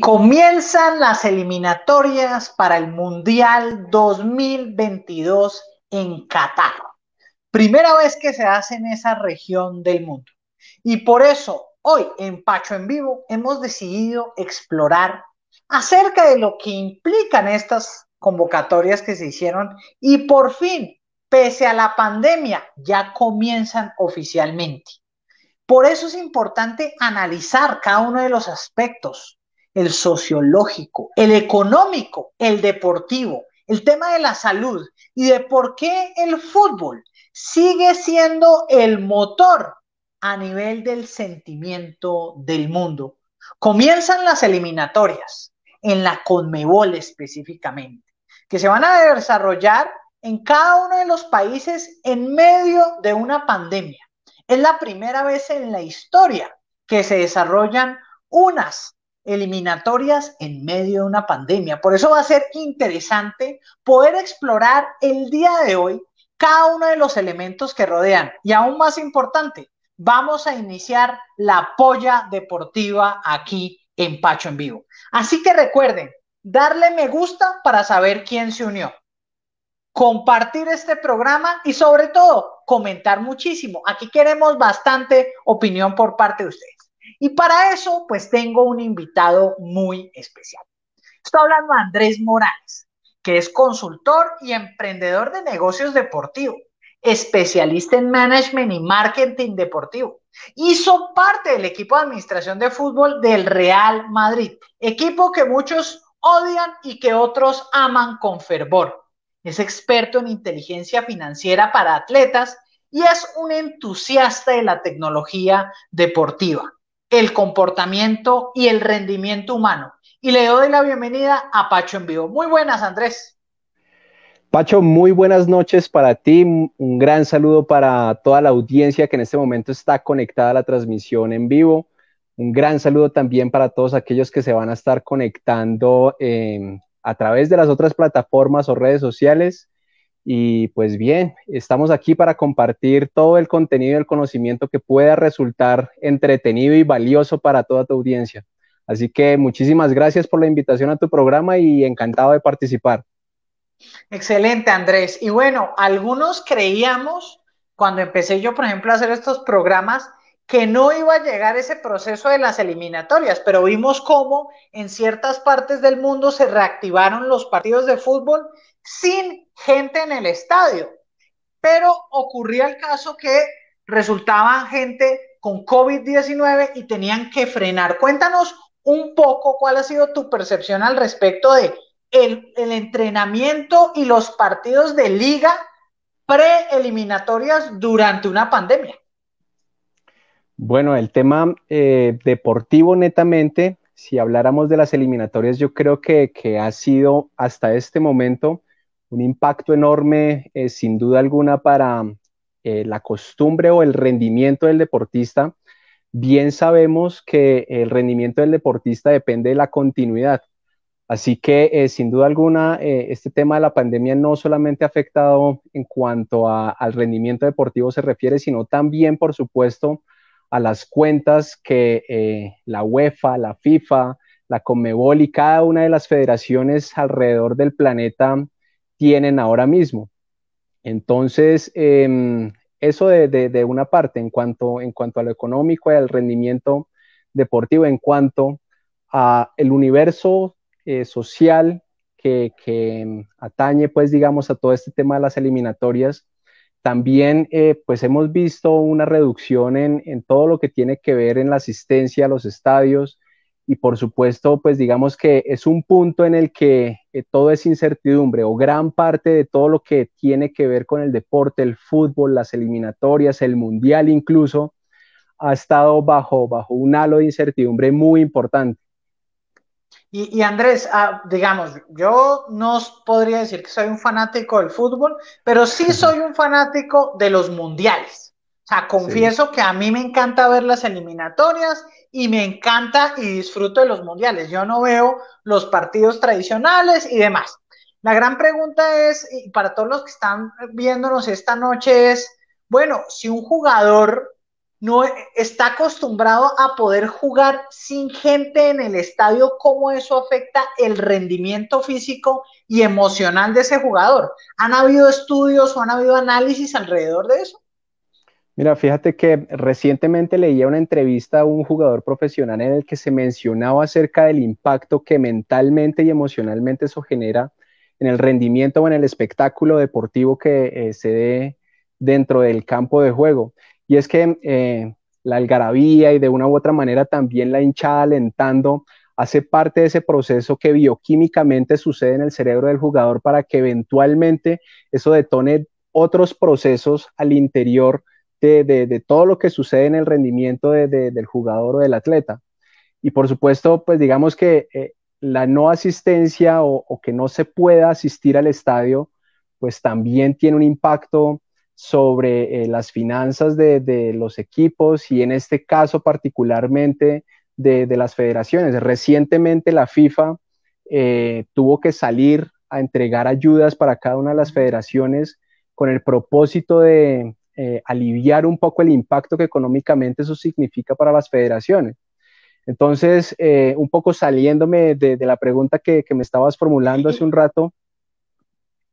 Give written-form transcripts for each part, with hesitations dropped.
Comienzan las eliminatorias para el Mundial 2022 en Qatar. Primera vez que se hace en esa región del mundo. Y por eso, hoy en Pacho en Vivo hemos decidido explorar acerca de lo que implican estas convocatorias que se hicieron y por fin, pese a la pandemia, ya comienzan oficialmente. Por eso es importante analizar cada uno de los aspectos, el sociológico, el económico, el deportivo, el tema de la salud y de por qué el fútbol sigue siendo el motor a nivel del sentimiento del mundo. Comienzan las eliminatorias en la Conmebol específicamente, que se van a desarrollar en cada uno de los países en medio de una pandemia. Es la primera vez en la historia que se desarrollan unas eliminatorias en medio de una pandemia. Por eso va a ser interesante poder explorar el día de hoy cada uno de los elementos que rodean. Y aún más importante, vamos a iniciar la polla deportiva aquí en Pacho en Vivo. Así que recuerden, darle me gusta para saber quién se unió, compartir este programa y sobre todo comentar muchísimo. Aquí queremos bastante opinión por parte de ustedes. Y para eso, pues tengo un invitado muy especial. Estoy hablando de Andrés Morales, que es consultor y emprendedor de negocios deportivos, especialista en management y marketing deportivo. Hizo parte del equipo de administración de fútbol del Real Madrid, equipo que muchos odian y que otros aman con fervor. Es experto en inteligencia financiera para atletas y es un entusiasta de la tecnología deportiva, el comportamiento y el rendimiento humano. Y le doy la bienvenida a Pacho en Vivo. Muy buenas, Andrés. Pacho, muy buenas noches para ti. Un gran saludo para toda la audiencia que en este momento está conectada a la transmisión en vivo. Un gran saludo también para todos aquellos que se van a estar conectando a través de las otras plataformas o redes sociales. Y pues bien, estamos aquí para compartir todo el contenido y el conocimiento que pueda resultar entretenido y valioso para toda tu audiencia. Así que muchísimas gracias por la invitación a tu programa y encantado de participar. Excelente, Andrés. Y bueno, algunos creíamos, cuando empecé yo, por ejemplo, a hacer estos programas, que no iba a llegar ese proceso de las eliminatorias, pero vimos cómo en ciertas partes del mundo se reactivaron los partidos de fútbol sin gente en el estadio. Pero ocurría el caso que resultaba gente con COVID-19 y tenían que frenar. Cuéntanos un poco cuál ha sido tu percepción al respecto de el entrenamiento y los partidos de liga preeliminatorias durante una pandemia. Bueno, el tema deportivo netamente, si habláramos de las eliminatorias, yo creo que ha sido hasta este momento un impacto enorme, sin duda alguna, para la costumbre o el rendimiento del deportista. Bien sabemos que el rendimiento del deportista depende de la continuidad. Así que, sin duda alguna, este tema de la pandemia no solamente ha afectado en cuanto al rendimiento deportivo se refiere, sino también, por supuesto, a las cuentas que la UEFA, la FIFA, la Conmebol y cada una de las federaciones alrededor del planeta tienen ahora mismo. Entonces, eso de una parte, en cuanto a lo económico y al rendimiento deportivo, en cuanto a el universo social que atañe, pues, digamos, a todo este tema de las eliminatorias, también, pues, hemos visto una reducción en todo lo que tiene que ver en la asistencia a los estadios y, por supuesto, pues, digamos que es un punto en el que todo es incertidumbre o gran parte de todo lo que tiene que ver con el deporte, el fútbol, las eliminatorias, el mundial incluso, ha estado bajo un halo de incertidumbre muy importante. Y Andrés, digamos, yo no podría decir que soy un fanático del fútbol, pero sí soy un fanático de los mundiales. O sea, Sí. confieso que a mí me encanta ver las eliminatorias y me encanta y disfruto de los mundiales. Yo no veo los partidos tradicionales y demás. La gran pregunta es, y para todos los que están viéndonos esta noche es, bueno, si un jugador no está acostumbrado a poder jugar sin gente en el estadio, cómo eso afecta el rendimiento físico y emocional de ese jugador. ¿Han habido estudios o han habido análisis alrededor de eso? Mira, fíjate que recientemente leía una entrevista a un jugador profesional en el que se mencionaba acerca del impacto que mentalmente y emocionalmente eso genera en el rendimiento o en el espectáculo deportivo que se dé dentro del campo de juego. Y es que la algarabía y de una u otra manera también la hinchada alentando hace parte de ese proceso que bioquímicamente sucede en el cerebro del jugador para que eventualmente eso detone otros procesos al interior de todo lo que sucede en el rendimiento del jugador o del atleta. Y por supuesto, pues digamos que la no asistencia o que no se pueda asistir al estadio, pues también tiene un impacto sobre las finanzas de los equipos y en este caso particularmente de las federaciones. Recientemente la FIFA tuvo que salir a entregar ayudas para cada una de las federaciones con el propósito de aliviar un poco el impacto que económicamente eso significa para las federaciones. Entonces, un poco saliéndome de la pregunta que me estabas formulando hace un rato.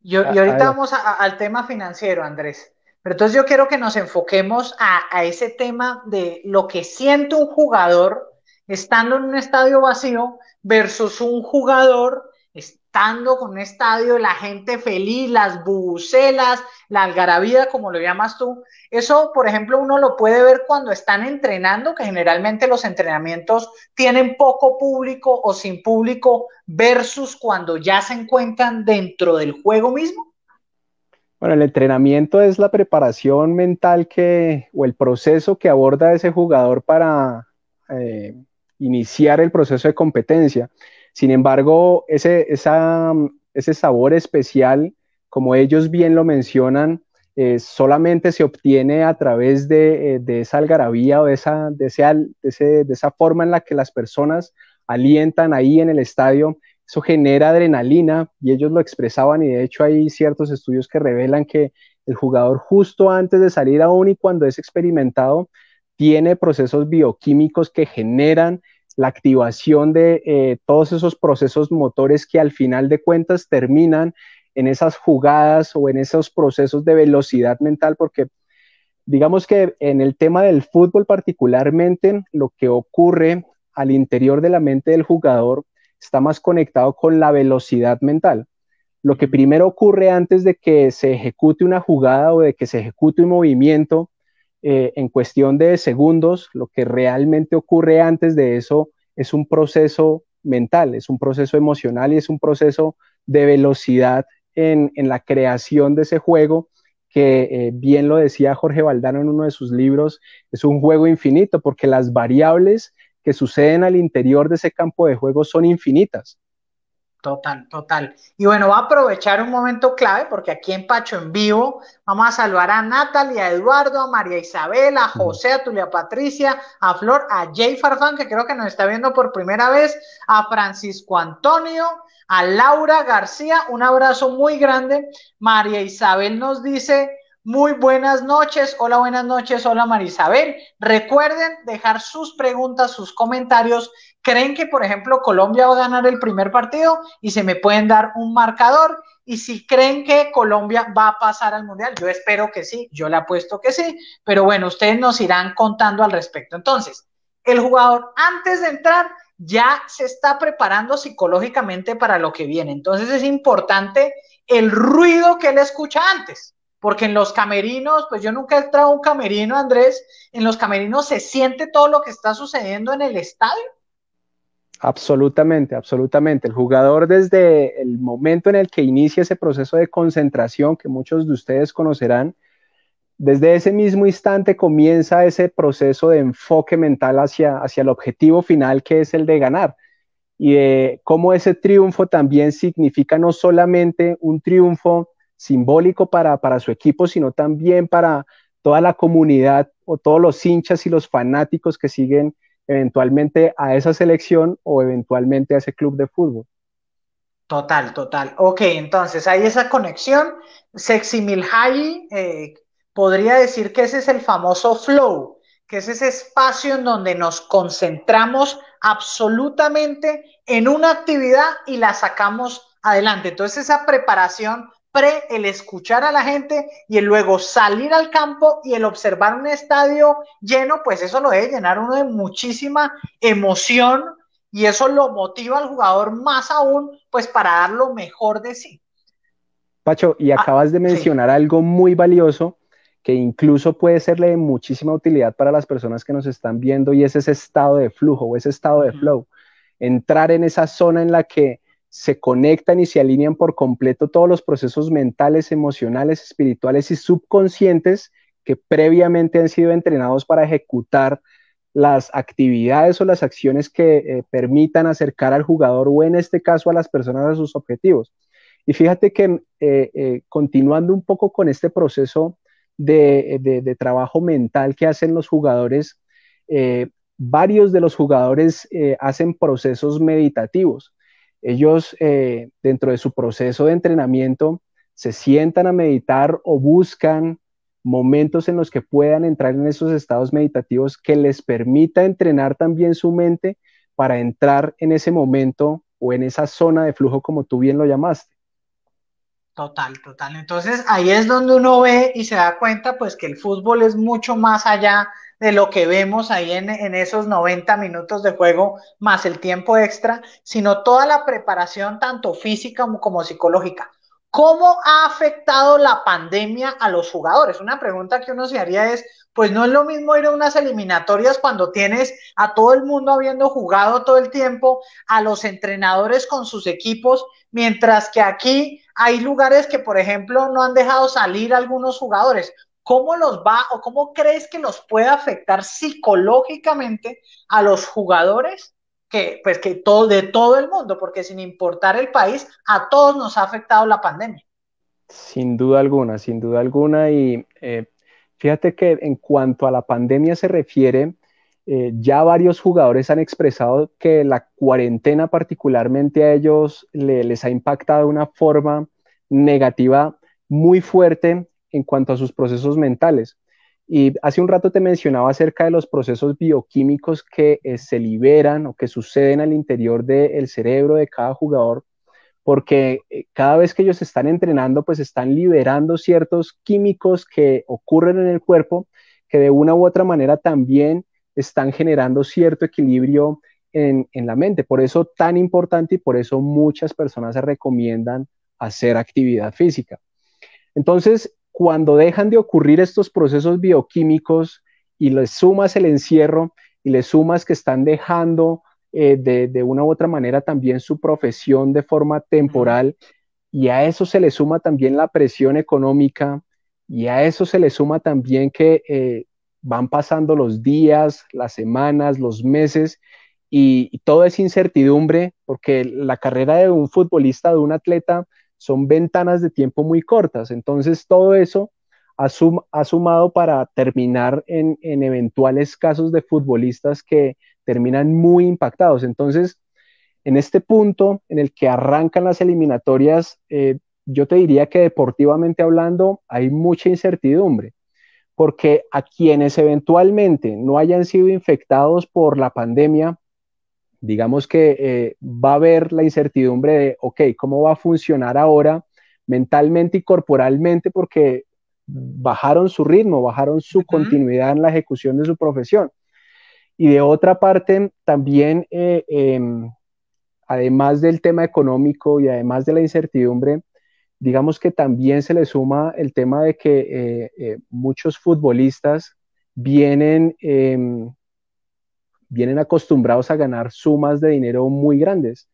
Y ahorita vamos al tema financiero, Andrés. Pero entonces yo quiero que nos enfoquemos a ese tema de lo que siente un jugador estando en un estadio vacío versus un jugador estando con un estadio, la gente feliz, las bubucelas, la algarabía, como lo llamas tú. Eso, por ejemplo, uno lo puede ver cuando están entrenando, que generalmente los entrenamientos tienen poco público o sin público, versus cuando ya se encuentran dentro del juego mismo. Bueno, el entrenamiento es la preparación mental o el proceso que aborda ese jugador para eh, iniciar el proceso de competencia. Sin embargo, ese sabor especial, como ellos bien lo mencionan, solamente se obtiene a través de esa algarabía o de esa forma en la que las personas alientan ahí en el estadio. Eso genera adrenalina y ellos lo expresaban y de hecho hay ciertos estudios que revelan que el jugador justo antes de salir aún y cuando es experimentado tiene procesos bioquímicos que generan la activación de todos esos procesos motores que al final de cuentas terminan en esas jugadas o en esos procesos de velocidad mental, porque digamos que en el tema del fútbol particularmente, lo que ocurre al interior de la mente del jugador está más conectado con la velocidad mental. Lo que primero ocurre antes de que se ejecute una jugada o de que se ejecute un movimiento en cuestión de segundos, lo que realmente ocurre antes de eso es un proceso mental, es un proceso emocional y es un proceso de velocidad en la creación de ese juego que bien lo decía Jorge Valdano en uno de sus libros, es un juego infinito porque las variables que suceden al interior de ese campo de juego son infinitas. Total, total. Y bueno, voy a aprovechar un momento clave porque aquí en Pacho en Vivo vamos a saludar a Natalia, a Eduardo, a María Isabel, a José, a Tulia Patricia, a Flor, a Jay Farfán, que creo que nos está viendo por primera vez, a Francisco Antonio, a Laura García, un abrazo muy grande. María Isabel nos dice, muy buenas noches, hola María Isabel. Recuerden dejar sus preguntas, sus comentarios. ¿Creen que, por ejemplo, Colombia va a ganar el primer partido? Y se me pueden dar un marcador. Y si creen que Colombia va a pasar al Mundial, yo espero que sí, yo le apuesto que sí, pero bueno, ustedes nos irán contando al respecto. Entonces, el jugador antes de entrar ya se está preparando psicológicamente para lo que viene. Entonces es importante el ruido que él escucha antes. Porque en los camerinos, pues yo nunca he entrado a un camerino, Andrés, en los camerinos se siente todo lo que está sucediendo en el estadio. Absolutamente, absolutamente. El jugador desde el momento en el que inicia ese proceso de concentración que muchos de ustedes conocerán, desde ese mismo instante comienza ese proceso de enfoque mental hacia el objetivo final que es el de ganar y de cómo ese triunfo también significa no solamente un triunfo simbólico para su equipo, sino también para toda la comunidad o todos los hinchas y los fanáticos que siguen eventualmente a esa selección o eventualmente a ese club de fútbol. Total, total. Ok, entonces hay esa conexión. Sexy Milhaji podría decir que ese es el famoso flow, que es ese espacio en donde nos concentramos absolutamente en una actividad y la sacamos adelante. Entonces esa preparación el escuchar a la gente y el luego salir al campo y el observar un estadio lleno, pues eso lo debe llenar uno de muchísima emoción y eso lo motiva al jugador más aún, pues para dar lo mejor de sí. Pacho, y acabas de Sí. mencionar algo muy valioso que incluso puede serle de muchísima utilidad para las personas que nos están viendo y es ese estado de flujo o ese estado de flow. Entrar en esa zona en la que se conectan y se alinean por completo todos los procesos mentales, emocionales, espirituales y subconscientes que previamente han sido entrenados para ejecutar las actividades o las acciones que permitan acercar al jugador o en este caso a las personas a sus objetivos. Y fíjate que continuando un poco con este proceso de trabajo mental que hacen los jugadores, varios de los jugadores hacen procesos meditativos. Ellos, dentro de su proceso de entrenamiento, se sientan a meditar o buscan momentos en los que puedan entrar en esos estados meditativos que les permita entrenar también su mente para entrar en ese momento o en esa zona de flujo como tú bien lo llamaste. Total, total. Entonces ahí es donde uno ve y se da cuenta pues que el fútbol es mucho más allá de lo que vemos ahí en esos 90 minutos de juego más el tiempo extra, sino toda la preparación tanto física como psicológica. ¿Cómo ha afectado la pandemia a los jugadores? Una pregunta que uno se haría es, pues no es lo mismo ir a unas eliminatorias cuando tienes a todo el mundo habiendo jugado todo el tiempo, a los entrenadores con sus equipos, mientras que aquí hay lugares que, por ejemplo, no han dejado salir algunos jugadores. ¿Cómo los va o cómo crees que los puede afectar psicológicamente a los jugadores que, pues, que todo, de todo el mundo? Porque sin importar el país, a todos nos ha afectado la pandemia. Sin duda alguna, sin duda alguna. Y fíjate que en cuanto a la pandemia se refiere, ya varios jugadores han expresado que la cuarentena particularmente a ellos les ha impactado de una forma negativa muy fuerte en cuanto a sus procesos mentales. Y hace un rato te mencionaba acerca de los procesos bioquímicos que se liberan o que suceden al interior del cerebro de cada jugador porque cada vez que ellos están entrenando, pues están liberando ciertos químicos que ocurren en el cuerpo, que de una u otra manera también están generando cierto equilibrio en la mente. Por eso tan importante y por eso muchas personas se recomiendan hacer actividad física. Entonces, cuando dejan de ocurrir estos procesos bioquímicos y les sumas el encierro y les sumas que están dejando de una u otra manera también su profesión de forma temporal, y a eso se le suma también la presión económica, y a eso se le suma también que van pasando los días, las semanas, los meses, y todo es incertidumbre, porque la carrera de un futbolista, de un atleta, son ventanas de tiempo muy cortas. Entonces, todo eso ha sumado para terminar en eventuales casos de futbolistas que terminan muy impactados. Entonces, en este punto en el que arrancan las eliminatorias, yo te diría que deportivamente hablando hay mucha incertidumbre, porque a quienes eventualmente no hayan sido infectados por la pandemia, digamos que va a haber la incertidumbre de, ok, ¿cómo va a funcionar ahora mentalmente y corporalmente? Porque bajaron su ritmo, bajaron su continuidad en la ejecución de su profesión. Y de otra parte, también, además del tema económico y además de la incertidumbre, digamos que también se le suma el tema de que muchos futbolistas vienen, vienen acostumbrados a ganar sumas de dinero muy grandes.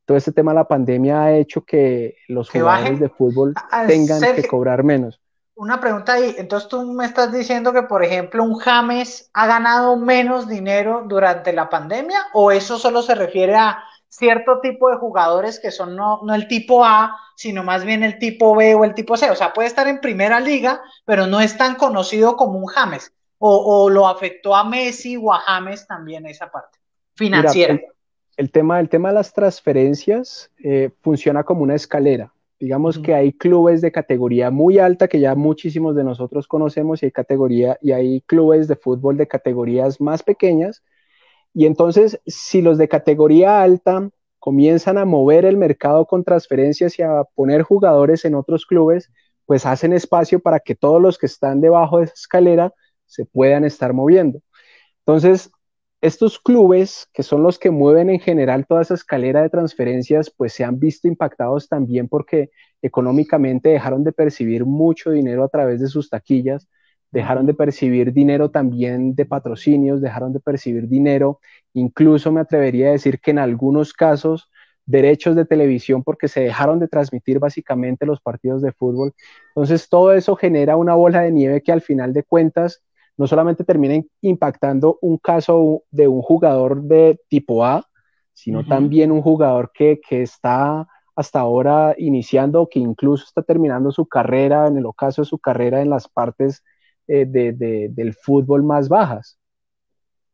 Todo este tema de la pandemia ha hecho que los Que jugadores bajen. de fútbol tengan que Sergio, cobrar menos. una pregunta ahí. Entonces tú me estás diciendo que, por ejemplo, un James ha ganado menos dinero durante la pandemia, o eso solo se refiere a cierto tipo de jugadores que son no el tipo A, sino más bien el tipo B o el tipo C. O sea, puede estar en primera liga, pero no es tan conocido como un James. O lo afectó a Messi o a James también esa parte Mira, financiera. el tema de las transferencias funciona como una escalera. Digamos que hay clubes de categoría muy alta que ya muchísimos de nosotros conocemos y hay clubes de fútbol de categorías más pequeñas. Y entonces, si los de categoría alta comienzan a mover el mercado con transferencias y a poner jugadores en otros clubes, pues hacen espacio para que todos los que están debajo de esa escalera se puedan estar moviendo. Entonces, estos clubes, que son los que mueven en general toda esa escalera de transferencias, pues se han visto impactados también porque económicamente dejaron de percibir mucho dinero a través de sus taquillas, dejaron de percibir dinero también de patrocinios, dejaron de percibir dinero, incluso me atrevería a decir que en algunos casos derechos de televisión porque se dejaron de transmitir básicamente los partidos de fútbol. Entonces todo eso genera una bola de nieve que al final de cuentas no solamente termina impactando un caso de un jugador de tipo A, sino también un jugador que está hasta ahora iniciando, que incluso está terminando su carrera, en el ocaso de su carrera, en las partes del fútbol más bajas.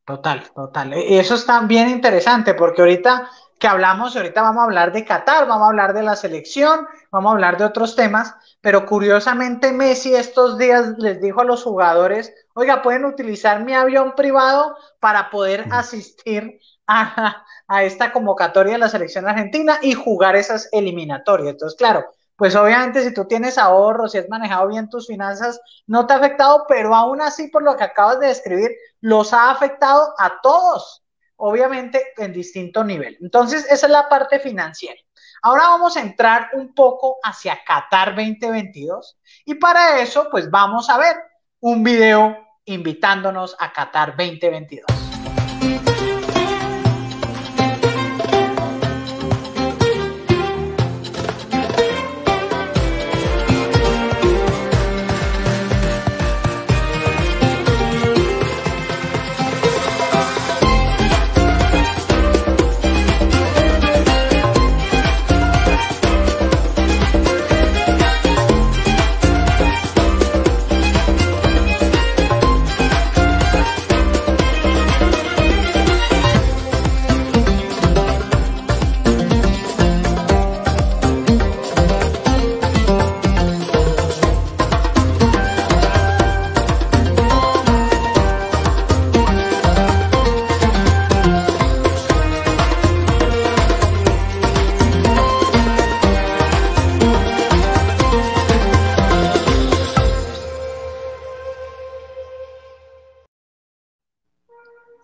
Total, total. Eso está bien interesante porque ahorita que hablamos, ahorita vamos a hablar de Qatar, vamos a hablar de la selección, vamos a hablar de otros temas, pero curiosamente Messi estos días les dijo a los jugadores, oiga, pueden utilizar mi avión privado para poder asistir a esta convocatoria de la selección argentina y jugar esas eliminatorias. Entonces, claro, pues obviamente si tú tienes ahorros, si has manejado bien tus finanzas, no te ha afectado, pero aún así, por lo que acabas de describir, los ha afectado a todos, obviamente en distinto nivel. Entonces, esa es la parte financiera. Ahora vamos a entrar un poco hacia Qatar 2022 y para eso, pues vamos a ver un video invitándonos a Qatar 2022.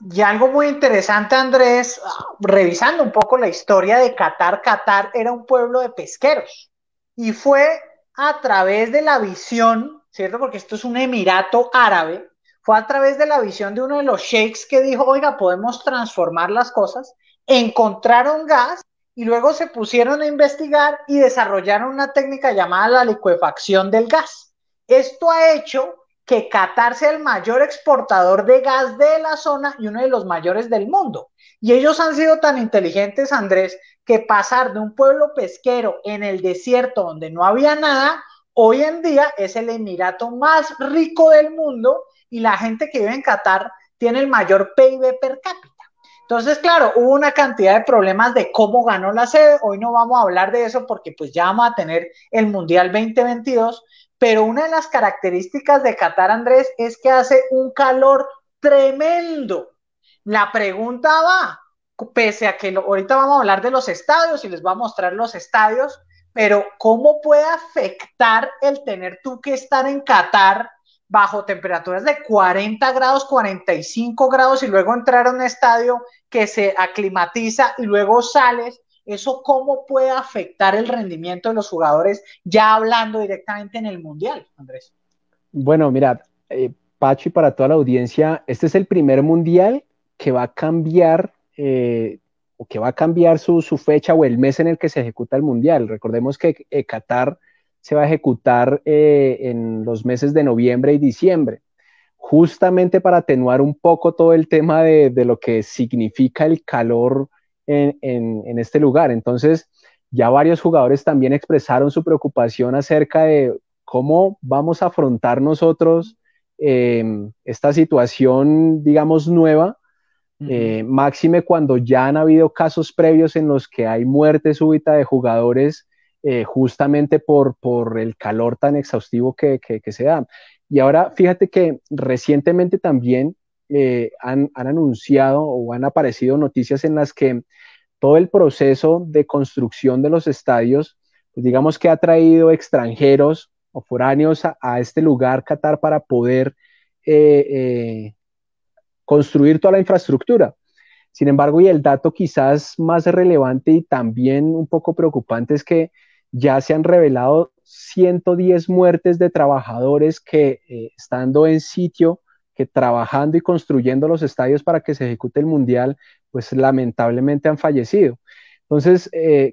Y algo muy interesante, Andrés, revisando un poco la historia de Qatar, Qatar era un pueblo de pesqueros y fue a través de la visión, ¿cierto? Porque esto es un emirato árabe, fue a través de la visión de uno de los sheiks que dijo, oiga, podemos transformar las cosas, encontraron gas y luego se pusieron a investigar y desarrollaron una técnica llamada la licuefacción del gas. Esto ha hecho que Qatar sea el mayor exportador de gas de la zona y uno de los mayores del mundo. Y ellos han sido tan inteligentes, Andrés, que pasar de un pueblo pesquero en el desierto donde no había nada, hoy en día es el emirato más rico del mundo y la gente que vive en Qatar tiene el mayor PIB per cápita. Entonces, claro, hubo una cantidad de problemas de cómo ganó la sede. Hoy no vamos a hablar de eso porque pues ya vamos a tener el Mundial 2022, pero una de las características de Qatar, Andrés, es que hace un calor tremendo. La pregunta va, pese a que ahorita vamos a hablar de los estadios y les voy a mostrar los estadios, pero ¿cómo puede afectar el tener tú que estar en Qatar bajo temperaturas de 40 grados, 45 grados y luego entrar a un estadio que se aclimatiza y luego sales? ¿Eso cómo puede afectar el rendimiento de los jugadores ya hablando directamente en el Mundial, Andrés? Bueno, mira, Pacho, y para toda la audiencia, este es el primer Mundial que va a cambiar o que va a cambiar su fecha o el mes en el que se ejecuta el Mundial. Recordemos que Qatar se va a ejecutar en los meses de noviembre y diciembre, justamente para atenuar un poco todo el tema de lo que significa el calor en este lugar. Entonces, ya varios jugadores también expresaron su preocupación acerca de cómo vamos a afrontar nosotros esta situación, digamos, nueva, máxime cuando ya han habido casos previos en los que hay muerte súbita de jugadores justamente por el calor tan exhaustivo que se da. Y ahora fíjate que recientemente también han anunciado o han aparecido noticias en las que todo el proceso de construcción de los estadios, pues digamos que ha traído extranjeros o foráneos a este lugar, Qatar, para poder eh, eh, construir toda la infraestructura. Sin embargo, y el dato quizás más relevante y también un poco preocupante es que ya se han revelado 110 muertes de trabajadores que estando en sitio, que trabajando y construyendo los estadios para que se ejecute el mundial, pues lamentablemente han fallecido. Entonces,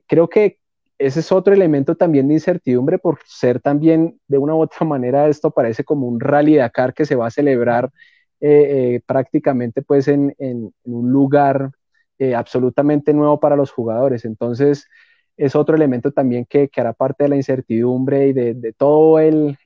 creo que ese es otro elemento también de incertidumbre por ser también, de una u otra manera, esto parece como un Rally Dakar que se va a celebrar prácticamente pues en un lugar absolutamente nuevo para los jugadores. Entonces, es otro elemento también que hará parte de la incertidumbre y de todo el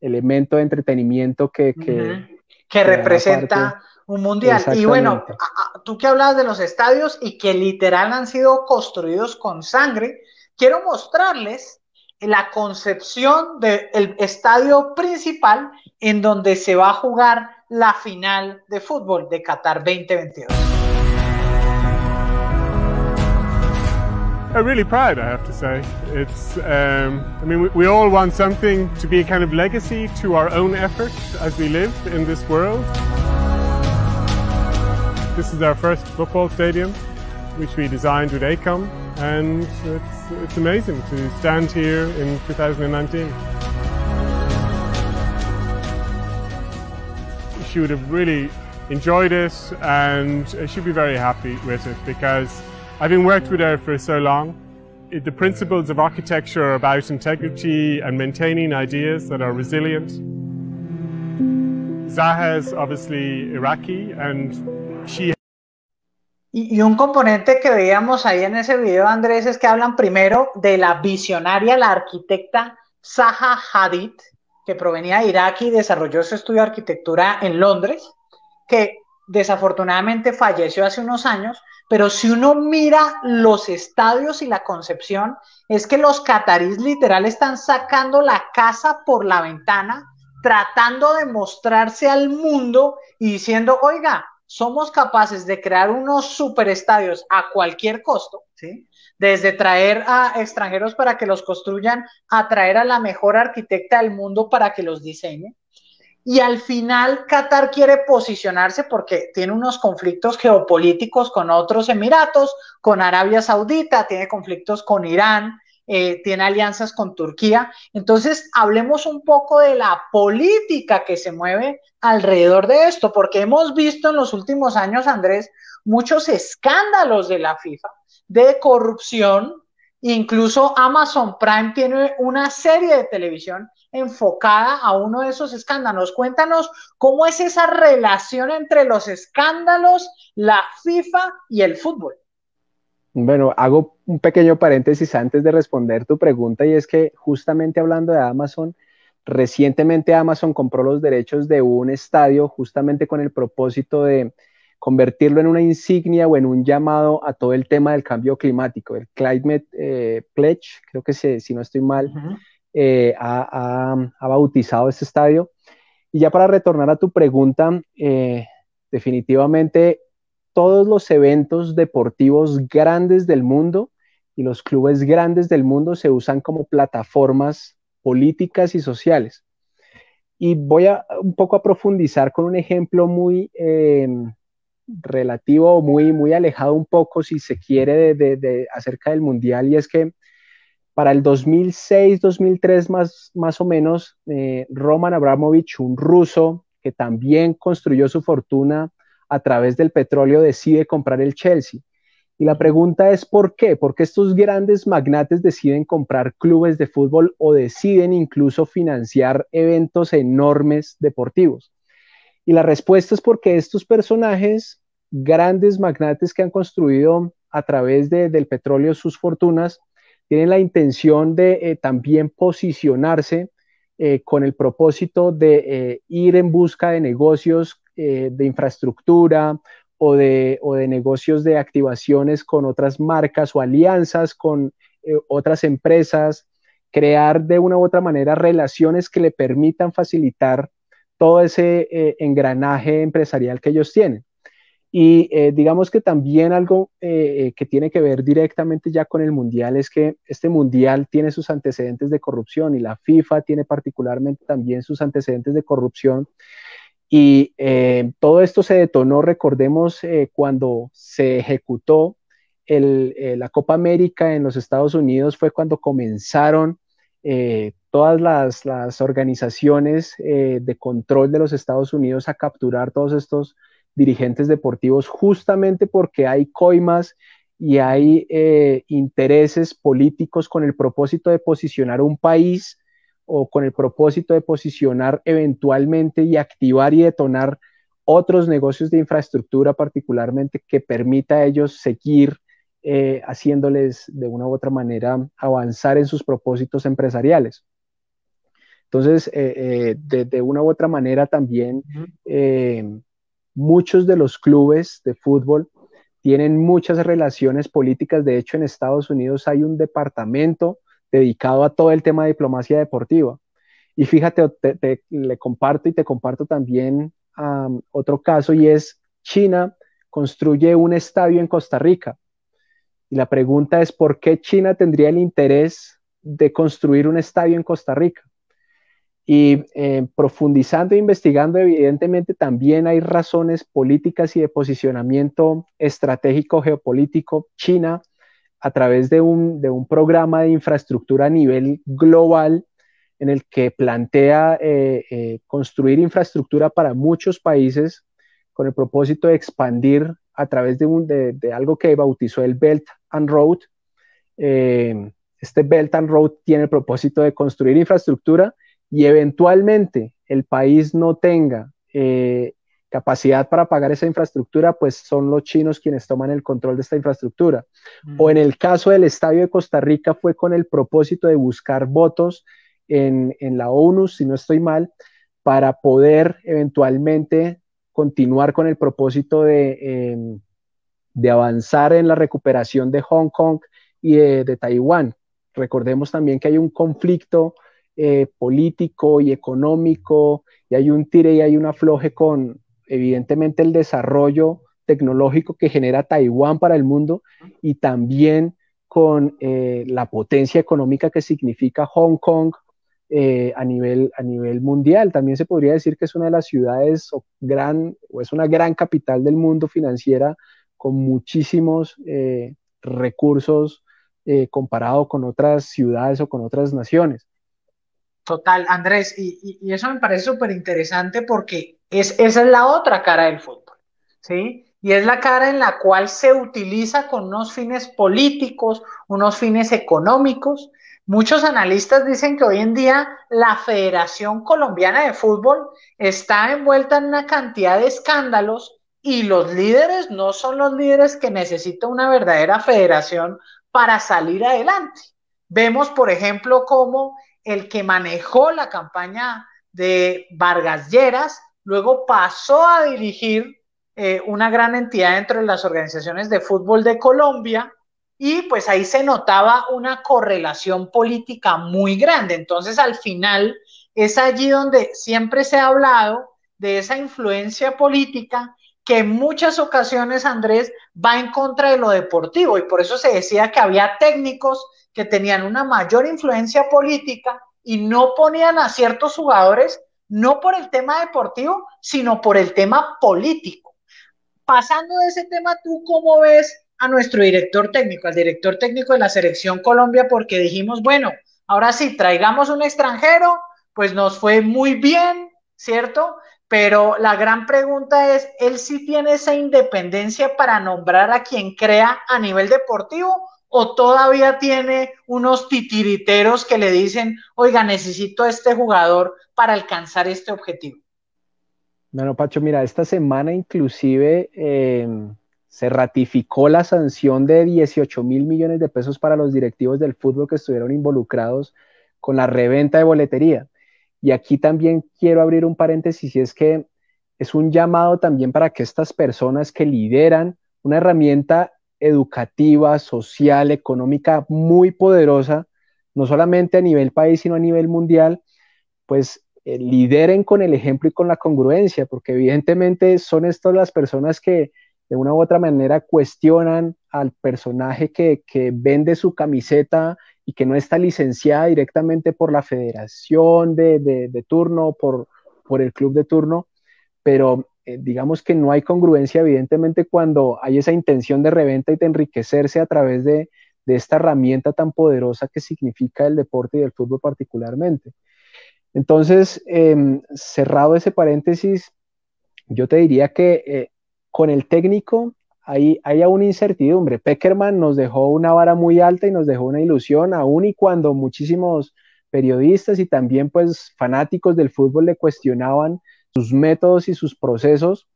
elemento de entretenimiento Que que hará parte. representa un mundial. Y bueno, Exactamente. tú que hablabas de los estadios y que literal han sido construidos con sangre, quiero mostrarles la concepción del estadio principal en donde se va a jugar la final de fútbol de Qatar 2022. I'm really proud, I have to say. It's, I mean, we all want something to be a kind of legacy to our own effort as we live in this world. This is our first football stadium, which we designed with ACOM, and it's amazing to stand here in 2019. She would have really enjoyed it, and she'd be very happy with it because having worked with her for so long, the principles of architecture are about integrity and maintaining ideas that are resilient. Zaha is obviously Iraqi, and she... Y un componente que veíamos ahí en ese video, Andrés, es que hablan primero de la visionaria, la arquitecta Zaha Hadid, que provenía de Irak y desarrolló su estudio de arquitectura en Londres, que desafortunadamente falleció hace unos años, pero si uno mira los estadios y la concepción, es que los cataríes literal están sacando la casa por la ventana, tratando de mostrarse al mundo y diciendo, oiga, somos capaces de crear unos superestadios a cualquier costo, ¿sí? Desde traer a extranjeros para que los construyan, a traer a la mejor arquitecta del mundo para que los diseñe. Y al final Qatar quiere posicionarse porque tiene unos conflictos geopolíticos con otros emiratos, con Arabia Saudita, tiene conflictos con Irán, tiene alianzas con Turquía. Entonces, hablemos un poco de la política que se mueve alrededor de esto, porque hemos visto en los últimos años, Andrés, muchos escándalos de la FIFA, de corrupción. Incluso Amazon Prime tiene una serie de televisión enfocada a uno de esos escándalos. Cuéntanos cómo es esa relación entre los escándalos, la FIFA y el fútbol. Bueno, hago un pequeño paréntesis antes de responder tu pregunta y es que justamente hablando de Amazon, recientemente Amazon compró los derechos de un estadio justamente con el propósito de convertirlo en una insignia o en un llamado a todo el tema del cambio climático. El Climate Pledge, creo que si no estoy mal, ha bautizado este estadio. Y ya para retornar a tu pregunta, definitivamente todos los eventos deportivos grandes del mundo y los clubes grandes del mundo se usan como plataformas políticas y sociales. Y voy un poco a profundizar con un ejemplo muy relativo, muy alejado un poco, si se quiere, acerca del Mundial, y es que para el 2006-2003 más o menos, Roman Abramovich, un ruso que también construyó su fortuna a través del petróleo, decide comprar el Chelsea. Y la pregunta es ¿por qué? ¿Por qué estos grandes magnates deciden comprar clubes de fútbol o deciden incluso financiar eventos enormes deportivos? Y la respuesta es porque estos personajes, grandes magnates que han construido a través del petróleo sus fortunas, tienen la intención de también posicionarse con el propósito de ir en busca de negocios de infraestructura o de negocios de activaciones con otras marcas o alianzas con otras empresas, crear de una u otra manera relaciones que le permitan facilitar todo ese engranaje empresarial que ellos tienen. Y digamos que también algo que tiene que ver directamente ya con el Mundial es que este Mundial tiene sus antecedentes de corrupción y la FIFA tiene particularmente también sus antecedentes de corrupción. Y todo esto se detonó, recordemos, cuando se ejecutó la Copa América en los Estados Unidos, fue cuando comenzaron todas las organizaciones de control de los Estados Unidos a capturar todos estos dirigentes deportivos, justamente porque hay coimas y hay intereses políticos con el propósito de posicionar un país o con el propósito de posicionar eventualmente y activar y detonar otros negocios de infraestructura, particularmente que permita a ellos seguir haciéndoles de una u otra manera avanzar en sus propósitos empresariales. Entonces, de una u otra manera también muchos de los clubes de fútbol tienen muchas relaciones políticas. De hecho, en Estados Unidos hay un departamento dedicado a todo el tema de diplomacia deportiva. Y fíjate, le comparto y te comparto también otro caso, y es China construye un estadio en Costa Rica. Y la pregunta es, ¿por qué China tendría el interés de construir un estadio en Costa Rica? Y profundizando e investigando, evidentemente también hay razones políticas y de posicionamiento estratégico geopolítico. China, a través de un programa de infraestructura a nivel global, en el que plantea construir infraestructura para muchos países con el propósito de expandir a través de algo que bautizó el Belt and Road. Este Belt and Road tiene el propósito de construir infraestructura y eventualmente el país no tenga capacidad para pagar esa infraestructura, pues son los chinos quienes toman el control de esta infraestructura. O en el caso del Estadio de Costa Rica fue con el propósito de buscar votos en la ONU, si no estoy mal, para poder eventualmente continuar con el propósito de avanzar en la recuperación de Hong Kong y de Taiwán. Recordemos también que hay un conflicto político y económico, y hay un tire y hay un afloje con, evidentemente, el desarrollo tecnológico que genera Taiwán para el mundo, y también con la potencia económica que significa Hong Kong a nivel mundial. También se podría decir que es una de las ciudades o es una gran capital del mundo financiera, con muchísimos recursos comparado con otras ciudades o con otras naciones. Total, Andrés, y eso me parece súper interesante porque esa es la otra cara del fútbol, ¿sí? Y es la cara en la cual se utiliza con unos fines políticos, unos fines económicos. Muchos analistas dicen que hoy en día la Federación Colombiana de Fútbol está envuelta en una cantidad de escándalos y los líderes no son los líderes que necesita una verdadera federación para salir adelante. Vemos, por ejemplo, cómo el que manejó la campaña de Vargas Lleras, luego pasó a dirigir una gran entidad dentro de las organizaciones de fútbol de Colombia, y pues ahí se notaba una correlación política muy grande. Entonces al final es allí donde siempre se ha hablado de esa influencia política que en muchas ocasiones, Andrés, va en contra de lo deportivo, y por eso se decía que había técnicos que tenían una mayor influencia política y no ponían a ciertos jugadores, no por el tema deportivo, sino por el tema político. Pasando de ese tema, ¿tú cómo ves a nuestro director técnico, al director técnico de la Selección Colombia? Porque dijimos, bueno, ahora sí, traigamos un extranjero, pues nos fue muy bien, ¿cierto? Pero la gran pregunta es, ¿él sí tiene esa independencia para nombrar a quien crea a nivel deportivo, o todavía tiene unos titiriteros que le dicen, oiga, necesito a este jugador para alcanzar este objetivo? Bueno, Pacho, mira, esta semana inclusive se ratificó la sanción de 18.000 millones de pesos para los directivos del fútbol que estuvieron involucrados con la reventa de boletería. Y aquí también quiero abrir un paréntesis, y es que es un llamado también para que estas personas que lideran una herramienta educativa, social, económica muy poderosa, no solamente a nivel país, sino a nivel mundial, pues lideren con el ejemplo y con la congruencia, porque evidentemente son estas las personas que de una u otra manera cuestionan al personaje que vende su camiseta y que no está licenciada directamente por la federación de turno, por el club de turno, pero digamos que no hay congruencia evidentemente cuando hay esa intención de reventa y de enriquecerse a través de esta herramienta tan poderosa que significa el deporte y el fútbol particularmente. Entonces, cerrado ese paréntesis, yo te diría que con el técnico hay aún incertidumbre. Peckerman nos dejó una vara muy alta y nos dejó una ilusión, aún y cuando muchísimos periodistas y también pues fanáticos del fútbol le cuestionaban sus métodos y sus procesos.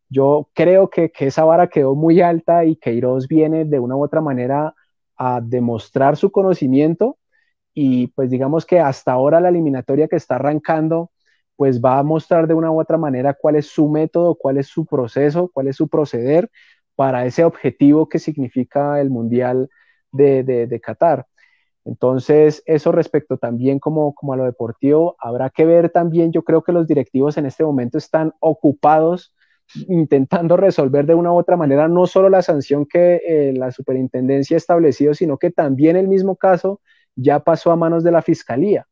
Yo creo que esa vara quedó muy alta y Queiroz viene de una u otra manera a demostrar su conocimiento y pues digamos que hasta ahora la eliminatoria que está arrancando pues va a mostrar de una u otra manera cuál es su método, cuál es su proceso, cuál es su proceder para ese objetivo que significa el Mundial de Qatar. Entonces, eso respecto también como a lo deportivo, habrá que ver también, yo creo que los directivos en este momento están ocupados intentando resolver de una u otra manera no solo la sanción que la superintendencia ha establecido, sino que también el mismo caso ya pasó a manos de la fiscalía.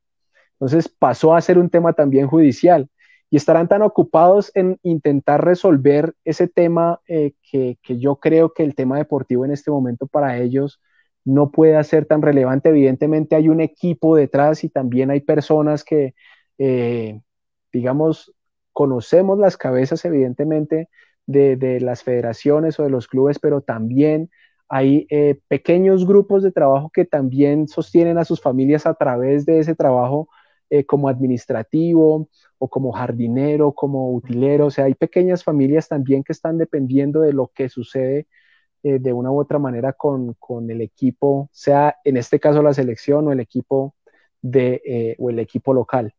Entonces pasó a ser un tema también judicial y estarán tan ocupados en intentar resolver ese tema que yo creo que el tema deportivo en este momento para ellos no puede ser tan relevante. Evidentemente hay un equipo detrás y también hay personas que, digamos, conocemos las cabezas evidentemente de las federaciones o de los clubes, pero también hay pequeños grupos de trabajo que también sostienen a sus familias a través de ese trabajo como administrativo o como jardinero, como utilero. O sea, hay pequeñas familias también que están dependiendo de lo que sucede de una u otra manera con el equipo, sea en este caso la selección o el equipo, o el equipo local.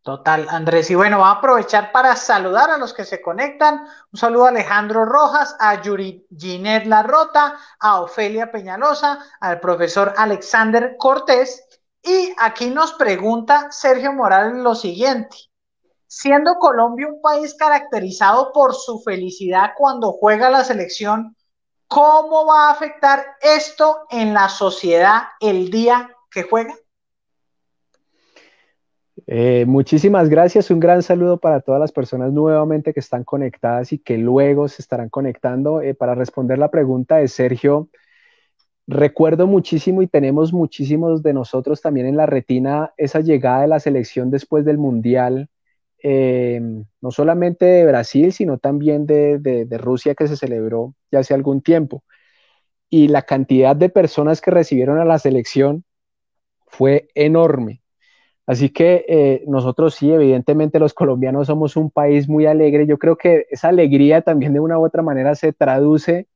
Total, Andrés. Y bueno, vamos a aprovechar para saludar a los que se conectan. Un saludo a Alejandro Rojas, a Yuri Ginette Larrota, a Ofelia Peñalosa, al profesor Alexander Cortés. Y aquí nos pregunta Sergio Morales lo siguiente. Siendo Colombia un país caracterizado por su felicidad cuando juega la selección, ¿cómo va a afectar esto en la sociedad el día que juega? Muchísimas gracias, un gran saludo para todas las personas nuevamente que están conectadas y que luego se estarán conectando. Para responder la pregunta de Sergio, recuerdo muchísimo y tenemos muchísimos de nosotros también en la retina esa llegada de la selección después del Mundial, no solamente de Brasil, sino también de Rusia que se celebró ya hace algún tiempo. Y la cantidad de personas que recibieron a la selección fue enorme. Así que nosotros sí, evidentemente los colombianos somos un país muy alegre. Yo creo que esa alegría también de una u otra manera se traduce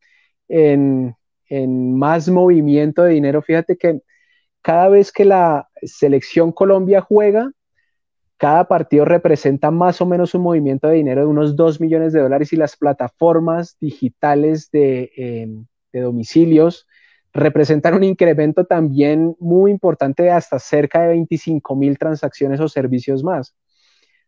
en, en más movimiento de dinero. Fíjate que cada vez que la selección Colombia juega, cada partido representa más o menos un movimiento de dinero de unos 2 millones de dólares y las plataformas digitales de domicilios representan un incremento también muy importante de hasta cerca de 25,000 transacciones o servicios más.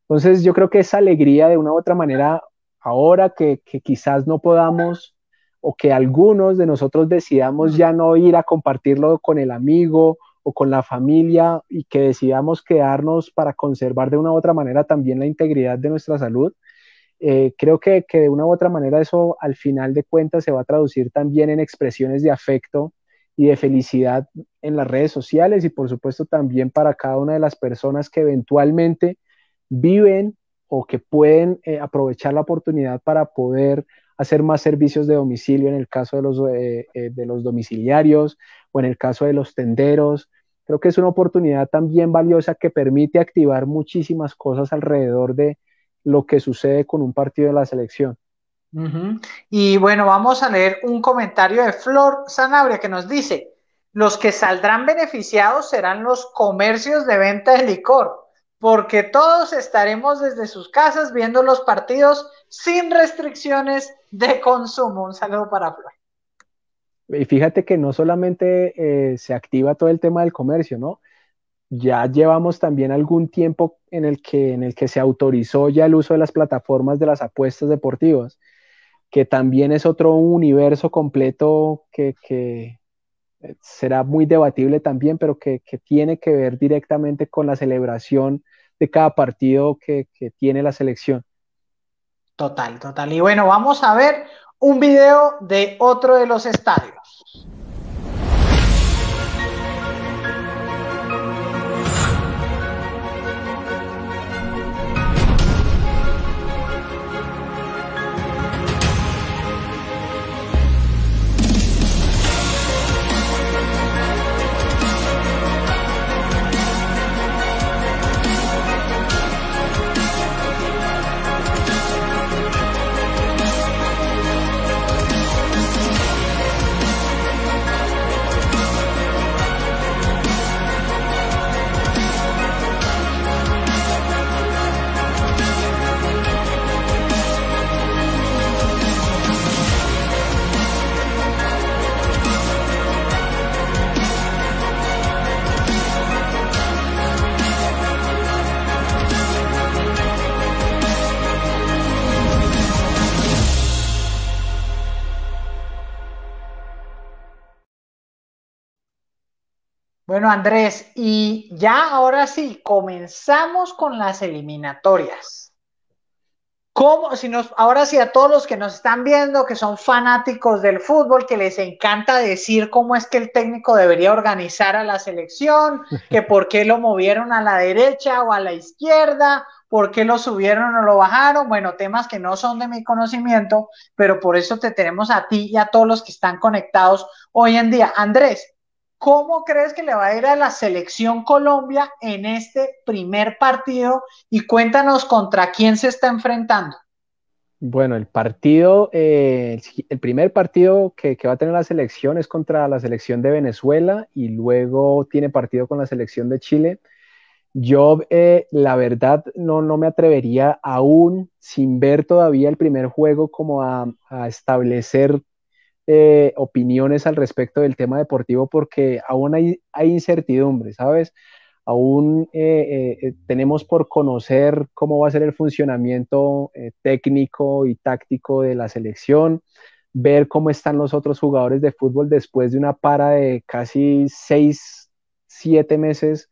Entonces yo creo que esa alegría de una u otra manera, ahora que quizás no podamos o que algunos de nosotros decidamos ya no ir a compartirlo con el amigo o con la familia y que decidamos quedarnos para conservar de una u otra manera también la integridad de nuestra salud, creo que de una u otra manera eso al final de cuentas se va a traducir también en expresiones de afecto y de felicidad en las redes sociales y por supuesto también para cada una de las personas que eventualmente viven o que pueden aprovechar la oportunidad para poder hacer más servicios de domicilio en el caso de los domiciliarios o en el caso de los tenderos. Creo que es una oportunidad también valiosa que permite activar muchísimas cosas alrededor de lo que sucede con un partido de la selección. Y bueno, vamos a leer un comentario de Flor Sanabria que nos dice, los que saldrán beneficiados serán los comercios de venta de licor, porque todos estaremos desde sus casas viendo los partidos sin restricciones de consumo. Un saludo para Flor. Y fíjate que no solamente se activa todo el tema del comercio, ¿no? Ya llevamos también algún tiempo en el que se autorizó ya el uso de las plataformas de las apuestas deportivas, que también es otro universo completo que será muy debatible también, pero que tiene que ver directamente con la celebración de cada partido que tiene la selección. Total, total. Y bueno, vamos a ver un video de otro de los estadios. Bueno, Andrés, y ya ahora sí, comenzamos con las eliminatorias. ¿Cómo, si nos, ahora sí a todos los que nos están viendo, que son fanáticos del fútbol, que les encanta decir cómo es que el técnico debería organizar a la selección, que por qué lo movieron a la derecha o a la izquierda, por qué lo subieron o lo bajaron, bueno, temas que no son de mi conocimiento, pero por eso te tenemos a ti y a todos los que están conectados hoy en día. Andrés, ¿cómo crees que le va a ir a la selección Colombia en este primer partido? Y cuéntanos contra quién se está enfrentando. Bueno, el partido, el primer partido que va a tener la selección es contra la selección de Venezuela y luego tiene partido con la selección de Chile. Yo, la verdad, no me atrevería aún, sin ver todavía el primer juego, como a establecer opiniones al respecto del tema deportivo, porque aún hay incertidumbre, ¿sabes? Aún tenemos por conocer cómo va a ser el funcionamiento técnico y táctico de la selección, ver cómo están los otros jugadores de fútbol después de una para de casi 6, 7 meses.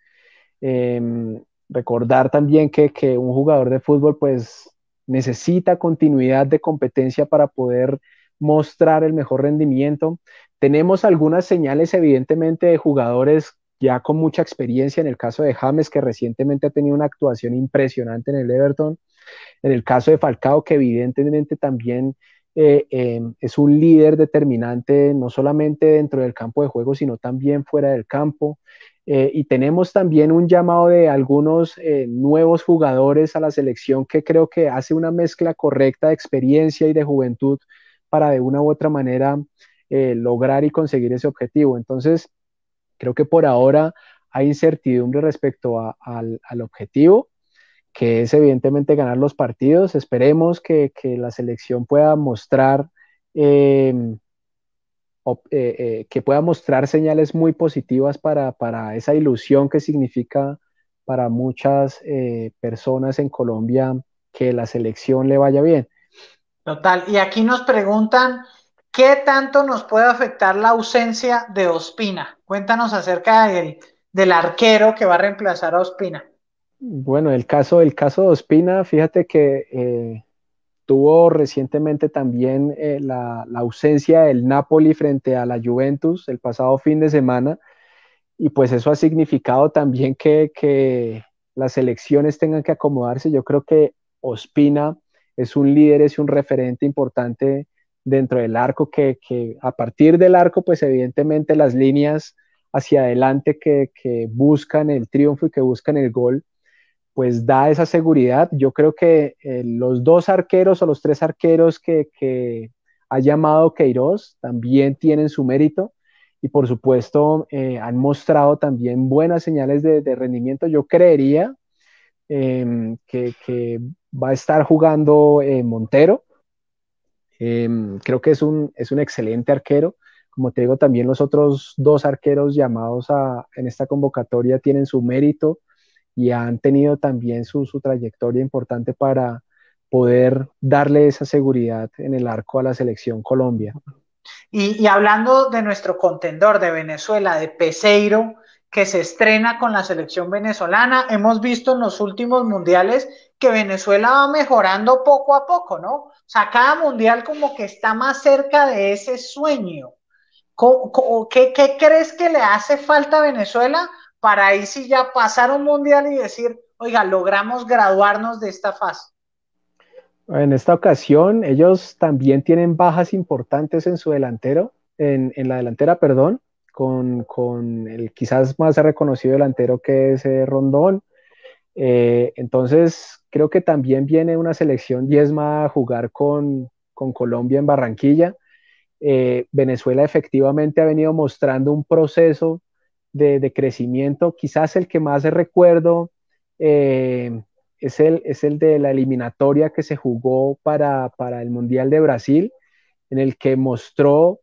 Recordar también que un jugador de fútbol pues necesita continuidad de competencia para poder mostrar el mejor rendimiento. Tenemos algunas señales evidentemente de jugadores ya con mucha experiencia, en el caso de James, que recientemente ha tenido una actuación impresionante en el Everton, en el caso de Falcao, que evidentemente también es un líder determinante, no solamente dentro del campo de juego, sino también fuera del campo. Y tenemos también un llamado de algunos nuevos jugadores a la selección que creo que hace una mezcla correcta de experiencia y de juventud para de una u otra manera lograr y conseguir ese objetivo. Entonces, creo que por ahora hay incertidumbre respecto al objetivo, que es evidentemente ganar los partidos. Esperemos que la selección pueda mostrar, eh, que pueda mostrar señales muy positivas para esa ilusión que significa para muchas personas en Colombia que la selección le vaya bien. Total. Y aquí nos preguntan, ¿qué tanto nos puede afectar la ausencia de Ospina? Cuéntanos acerca del arquero que va a reemplazar a Ospina. Bueno, el caso de Ospina, fíjate que tuvo recientemente también la ausencia del Napoli frente a la Juventus el pasado fin de semana, y pues eso ha significado también que las selecciones tengan que acomodarse. Yo creo que Ospina es un líder, es un referente importante dentro del arco, que a partir del arco, pues evidentemente las líneas hacia adelante que buscan el triunfo y que buscan el gol, pues da esa seguridad. Yo creo que los dos arqueros o los tres arqueros que ha llamado Queiroz también tienen su mérito y por supuesto han mostrado también buenas señales de rendimiento. Yo creería que va a estar jugando Montero. Creo que es un excelente arquero, Como te digo, también los otros dos arqueros llamados en esta convocatoria tienen su mérito y han tenido también su trayectoria importante para poder darle esa seguridad en el arco a la selección Colombia. Y hablando de nuestro contendor de Venezuela, de Peseiro, que se estrena con la selección venezolana, hemos visto en los últimos mundiales que Venezuela va mejorando poco a poco, ¿no? O sea, cada mundial como que está más cerca de ese sueño. ¿Qué crees que le hace falta a Venezuela para ahí sí ya pasar un mundial y decir, oiga, logramos graduarnos de esta fase? En esta ocasión, ellos también tienen bajas importantes en su delantero, en la delantera, perdón, con el quizás más reconocido delantero que es Rondón. Entonces, creo que también viene una selección diezma a jugar con Colombia en Barranquilla. Venezuela efectivamente ha venido mostrando un proceso de crecimiento, quizás el que más recuerdo es el de la eliminatoria que se jugó para el Mundial de Brasil, en el que mostró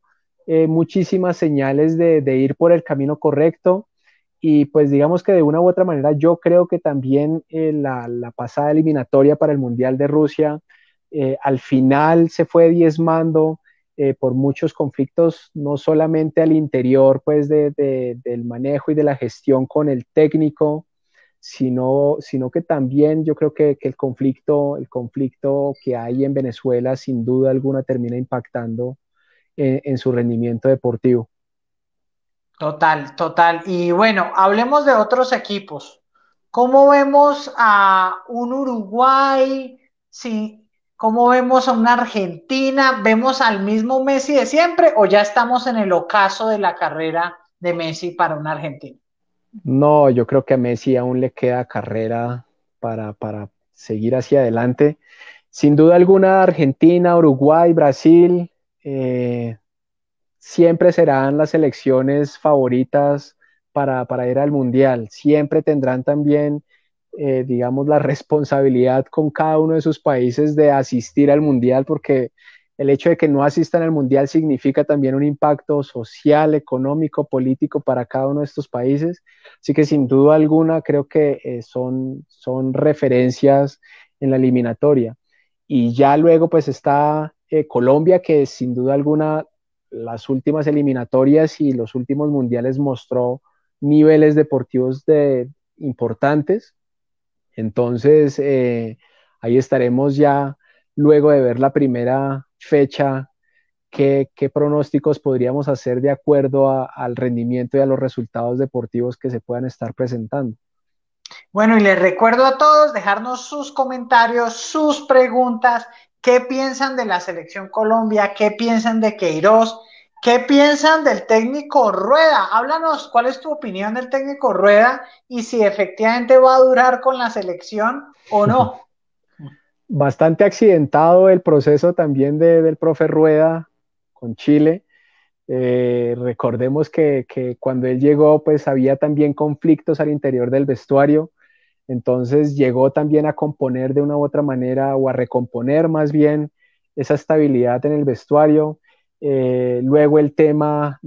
muchísimas señales de ir por el camino correcto, y pues digamos que de una u otra manera yo creo que también la pasada eliminatoria para el Mundial de Rusia al final se fue diezmando por muchos conflictos, no solamente al interior pues del manejo y de la gestión con el técnico, sino que también yo creo que el conflicto que hay en Venezuela sin duda alguna termina impactando en su rendimiento deportivo. Total. Y bueno, hablemos de otros equipos. ¿Cómo vemos a un Uruguay? Sí, ¿cómo vemos a una Argentina? ¿Vemos al mismo Messi de siempre o ya estamos en el ocaso de la carrera de Messi para una Argentina? No, yo creo que a Messi aún le queda carrera para seguir hacia adelante. Sin duda alguna, Argentina, Uruguay, Brasil, siempre serán las selecciones favoritas para ir al Mundial. Siempre tendrán también, digamos, la responsabilidad con cada uno de sus países de asistir al Mundial, porque el hecho de que no asistan al Mundial significa también un impacto social, económico, político para cada uno de estos países. Así que sin duda alguna creo que son referencias en la eliminatoria. Y ya luego pues está Colombia, que sin duda alguna las últimas eliminatorias y los últimos mundiales mostró niveles deportivos importantes. Entonces ahí estaremos ya luego de ver la primera fecha, qué pronósticos podríamos hacer de acuerdo al rendimiento y a los resultados deportivos que se puedan estar presentando. Bueno, y les recuerdo a todos dejarnos sus comentarios, sus preguntas, qué piensan de la selección Colombia, qué piensan de Queiroz, qué piensan del técnico Rueda. Háblanos, ¿cuál es tu opinión del técnico Rueda y si efectivamente va a durar con la selección o no? Bastante accidentado el proceso también del profe Rueda con Chile. Recordemos que cuando él llegó pues había también conflictos al interior del vestuario, entonces llegó también a componer de una u otra manera o a recomponer más bien esa estabilidad en el vestuario. Luego el tema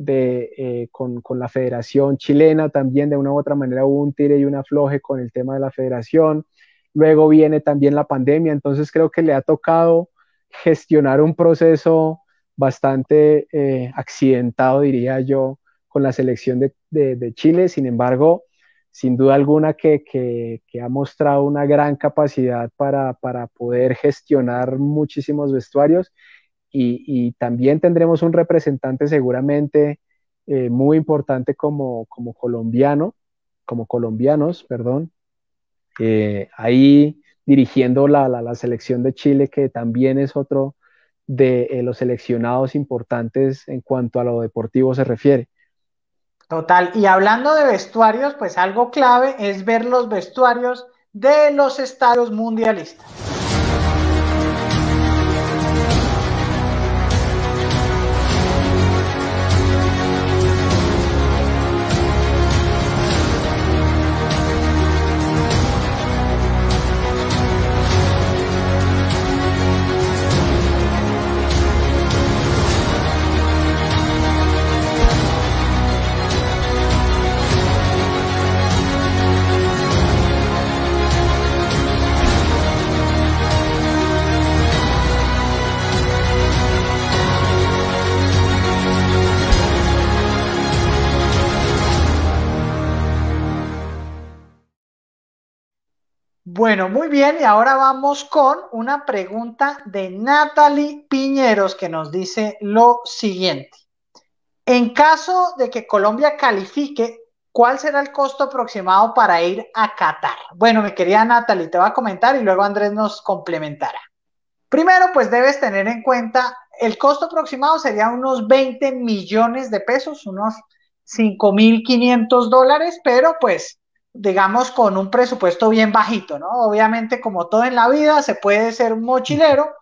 con la federación chilena también de una u otra manera hubo un tire y un afloje con el tema de la federación. Luego viene también la pandemia, entonces creo que le ha tocado gestionar un proceso bastante accidentado, diría yo, con la selección de Chile. Sin embargo, sin duda alguna que ha mostrado una gran capacidad para poder gestionar muchísimos vestuarios y también tendremos un representante seguramente muy importante como colombianos, perdón, ahí dirigiendo la selección de Chile, que también es otro de los seleccionados importantes en cuanto a lo deportivo se refiere. Total, y hablando de vestuarios, pues algo clave es ver los vestuarios de los estadios mundialistas. Bueno, muy bien, y ahora vamos con una pregunta de Natalie Piñeros que nos dice lo siguiente. En caso de que Colombia califique, ¿cuál será el costo aproximado para ir a Qatar? Bueno, mi querida Natalie, te voy a comentar y luego Andrés nos complementará. Primero, pues debes tener en cuenta, el costo aproximado sería unos 20 millones de pesos, unos 5.500 dólares, pero pues digamos con un presupuesto bien bajito, ¿no? Obviamente, como todo en la vida, se puede ser un mochilero,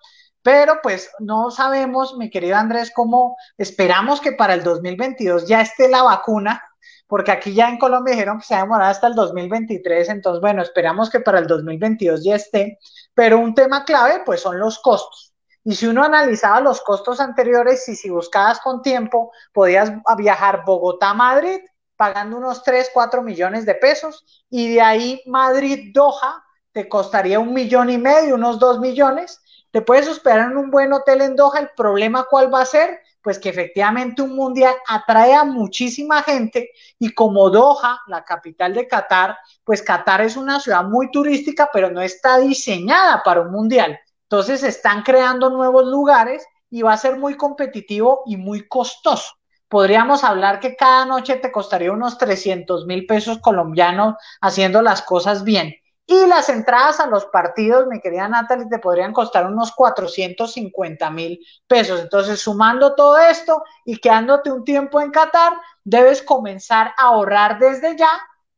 pero pues no sabemos, mi querido Andrés, cómo esperamos que para el 2022 ya esté la vacuna, porque aquí ya en Colombia dijeron que se va a demorar hasta el 2023, entonces bueno, esperamos que para el 2022 ya esté, pero un tema clave pues son los costos. Y si uno analizaba los costos anteriores y si buscabas con tiempo, podías viajar Bogotá-Madrid pagando unos 3, 4 millones de pesos y de ahí Madrid-Doha te costaría 1,5 millones, unos 2 millones. Te puedes hospedar en un buen hotel en Doha. ¿El problema cuál va a ser? Pues que efectivamente un mundial atrae a muchísima gente y como Doha, la capital de Qatar, pues Qatar es una ciudad muy turística, pero no está diseñada para un mundial. Entonces se están creando nuevos lugares y va a ser muy competitivo y muy costoso. Podríamos hablar que cada noche te costaría unos 300.000 pesos colombianos haciendo las cosas bien. Y las entradas a los partidos, mi querida Natalie, te podrían costar unos 450.000 pesos. Entonces, sumando todo esto y quedándote un tiempo en Qatar, debes comenzar a ahorrar desde ya,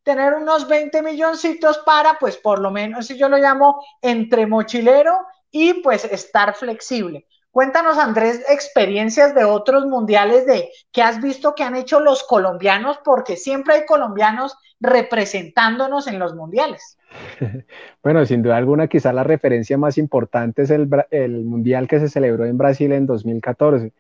tener unos 20 milloncitos para, pues por lo menos, si yo lo llamo entre mochilero y pues estar flexible. Cuéntanos, Andrés, experiencias de otros mundiales de que has visto que han hecho los colombianos, porque siempre hay colombianos representándonos en los mundiales. Bueno, sin duda alguna, quizá la referencia más importante es el mundial que se celebró en Brasil en 2014.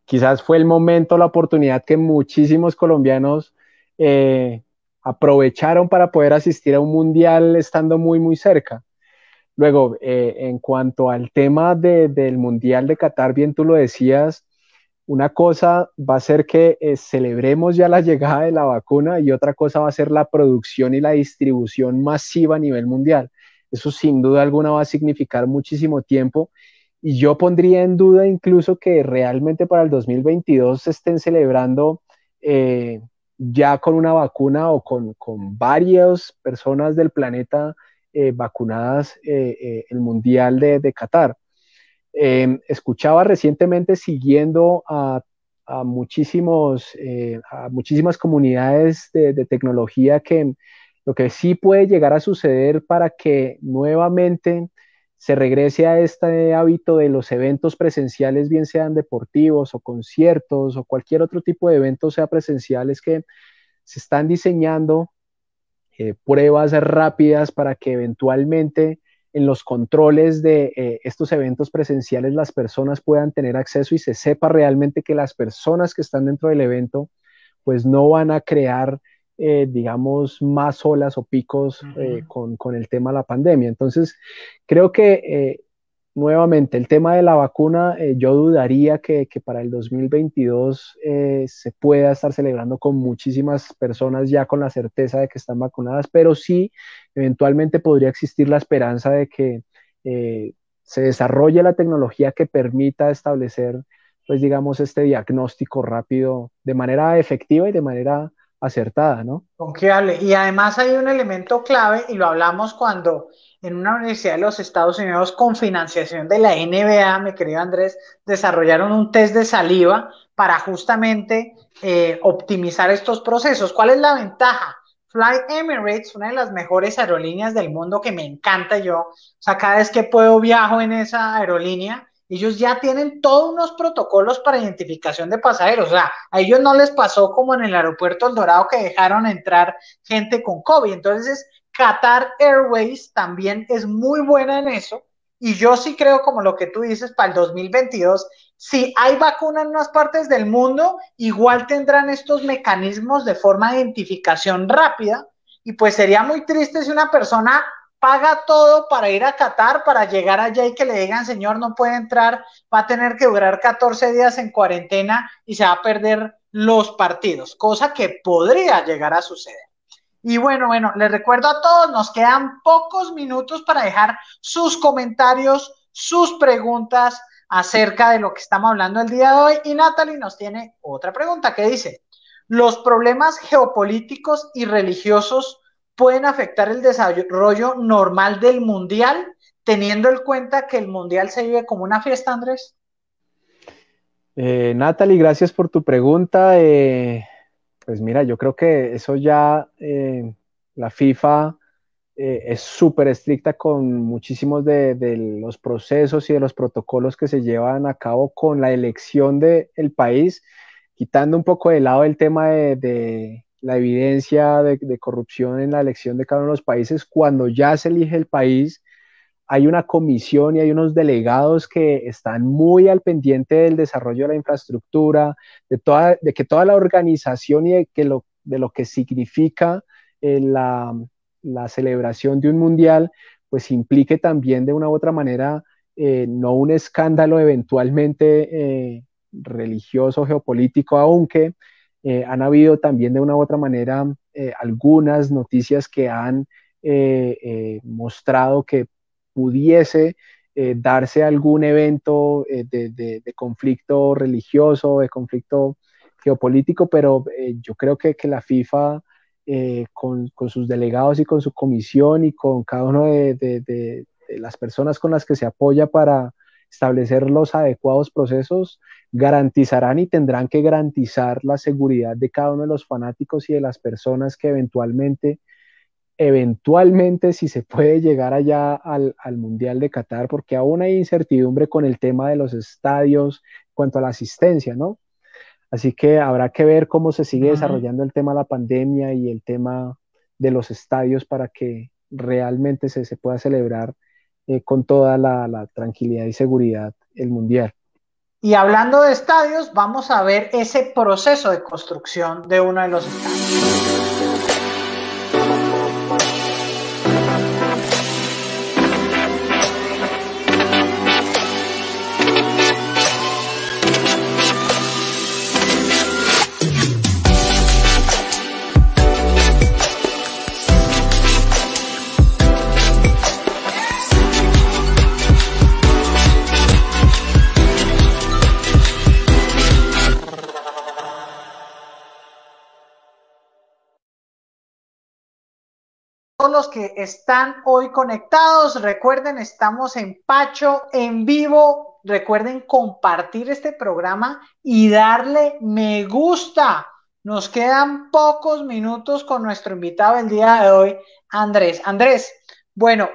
Quizás fue el momento, la oportunidad que muchísimos colombianos eh, aprovecharon para poder asistir a un mundial estando muy, muy cerca. Luego, en cuanto al tema del Mundial de Qatar, bien tú lo decías, una cosa va a ser que celebremos ya la llegada de la vacuna y otra cosa va a ser la producción y la distribución masiva a nivel mundial. Eso sin duda alguna va a significar muchísimo tiempo y yo pondría en duda incluso que realmente para el 2022 se estén celebrando ya con una vacuna o con varias personas del planeta vacunadas el Mundial de Qatar. Escuchaba recientemente siguiendo a muchísimas comunidades de tecnología que lo que sí puede llegar a suceder para que nuevamente se regrese a este hábito de los eventos presenciales, bien sean deportivos o conciertos o cualquier otro tipo de evento sea presencial, es que se están diseñando pruebas rápidas para que eventualmente en los controles de estos eventos presenciales las personas puedan tener acceso y se sepa realmente que las personas que están dentro del evento pues no van a crear, digamos, más olas o picos con el tema de la pandemia. Entonces, creo que nuevamente, el tema de la vacuna, yo dudaría que para el 2022 se pueda estar celebrando con muchísimas personas ya con la certeza de que están vacunadas, pero sí, eventualmente podría existir la esperanza de que se desarrolle la tecnología que permita establecer, pues digamos, este diagnóstico rápido de manera efectiva y de manera acertada, ¿no? Confiable. Y además hay un elemento clave, y lo hablamos cuando en una universidad de los Estados Unidos con financiación de la NBA, mi querido Andrés, desarrollaron un test de saliva para justamente optimizar estos procesos. ¿Cuál es la ventaja? Fly Emirates, una de las mejores aerolíneas del mundo que me encanta yo, o sea, cada vez que puedo viajo en esa aerolínea, ellos ya tienen todos unos protocolos para identificación de pasajeros. O sea, a ellos no les pasó como en el aeropuerto El Dorado que dejaron entrar gente con COVID. Entonces, Qatar Airways también es muy buena en eso. Y yo sí creo, como lo que tú dices, para el 2022, si hay vacuna en unas partes del mundo, igual tendrán estos mecanismos de forma de identificación rápida. Y pues sería muy triste si una persona paga todo para ir a Qatar, para llegar allá y que le digan, señor, no puede entrar, va a tener que durar 14 días en cuarentena y se va a perder los partidos, cosa que podría llegar a suceder. Y bueno, les recuerdo a todos, nos quedan pocos minutos para dejar sus comentarios, sus preguntas acerca de lo que estamos hablando el día de hoy. Y Natalie nos tiene otra pregunta que dice, ¿los problemas geopolíticos y religiosos pueden afectar el desarrollo normal del mundial, teniendo en cuenta que el mundial se vive como una fiesta, Andrés? Natalie, gracias por tu pregunta. Pues mira, yo creo que eso ya la FIFA es súper estricta con muchísimos de los procesos y de los protocolos que se llevan a cabo con la elección del país, quitando un poco de lado el tema de la evidencia de corrupción en la elección de cada uno de los países. Cuando ya se elige el país, hay una comisión y hay unos delegados que están muy al pendiente del desarrollo de la infraestructura, de que toda la organización y de lo que significa la celebración de un mundial, pues implique también de una u otra manera no un escándalo eventualmente religioso, geopolítico, aunque han habido también de una u otra manera algunas noticias que han mostrado que pudiese darse algún evento de conflicto religioso, de conflicto geopolítico, pero yo creo que la FIFA con sus delegados y con su comisión y con cada uno de las personas con las que se apoya para establecer los adecuados procesos, garantizarán y tendrán que garantizar la seguridad de cada uno de los fanáticos y de las personas que eventualmente si se puede llegar allá al Mundial de Qatar, porque aún hay incertidumbre con el tema de los estadios en cuanto a la asistencia, ¿no? Así que habrá que ver cómo se sigue desarrollando el tema de la pandemia y el tema de los estadios para que realmente se pueda celebrar con toda la tranquilidad y seguridad el Mundial. Y hablando de estadios, vamos a ver ese proceso de construcción de uno de los estadios. Los que están hoy conectados, recuerden, estamos en Pacho en vivo, recuerden compartir este programa y darle me gusta. Nos quedan pocos minutos con nuestro invitado el día de hoy, Andrés. Andrés, bueno,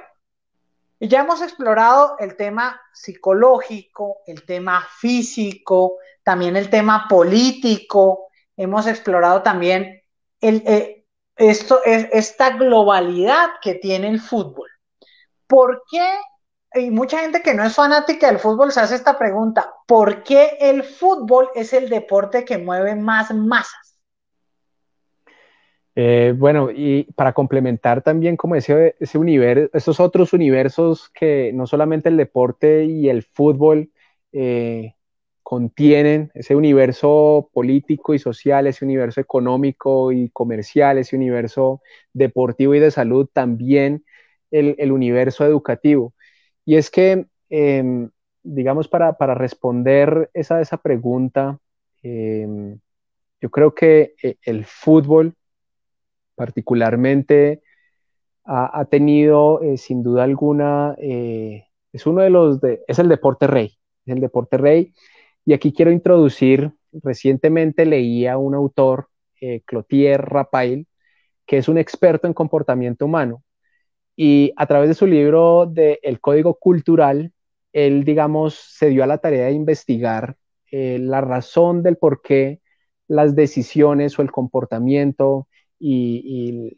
ya hemos explorado el tema psicológico, el tema físico, también el tema político, hemos explorado también el, esta globalidad que tiene el fútbol. ¿Por qué? Y mucha gente que no es fanática del fútbol se hace esta pregunta, ¿por qué el fútbol es el deporte que mueve más masas? Bueno, y para complementar también como ese universo, esos otros universos que no solamente el deporte y el fútbol contienen, ese universo político y social, ese universo económico y comercial, ese universo deportivo y de salud, también el universo educativo. Y es que, digamos, para responder esa pregunta, yo creo que el fútbol particularmente ha tenido sin duda alguna, es uno de es el deporte rey, es el deporte rey. Y aquí quiero introducir, recientemente leí a un autor, Clotilde Rapail, que es un experto en comportamiento humano. Y a través de su libro de El Código Cultural, él, digamos, se dio a la tarea de investigar la razón del por qué las decisiones o el comportamiento y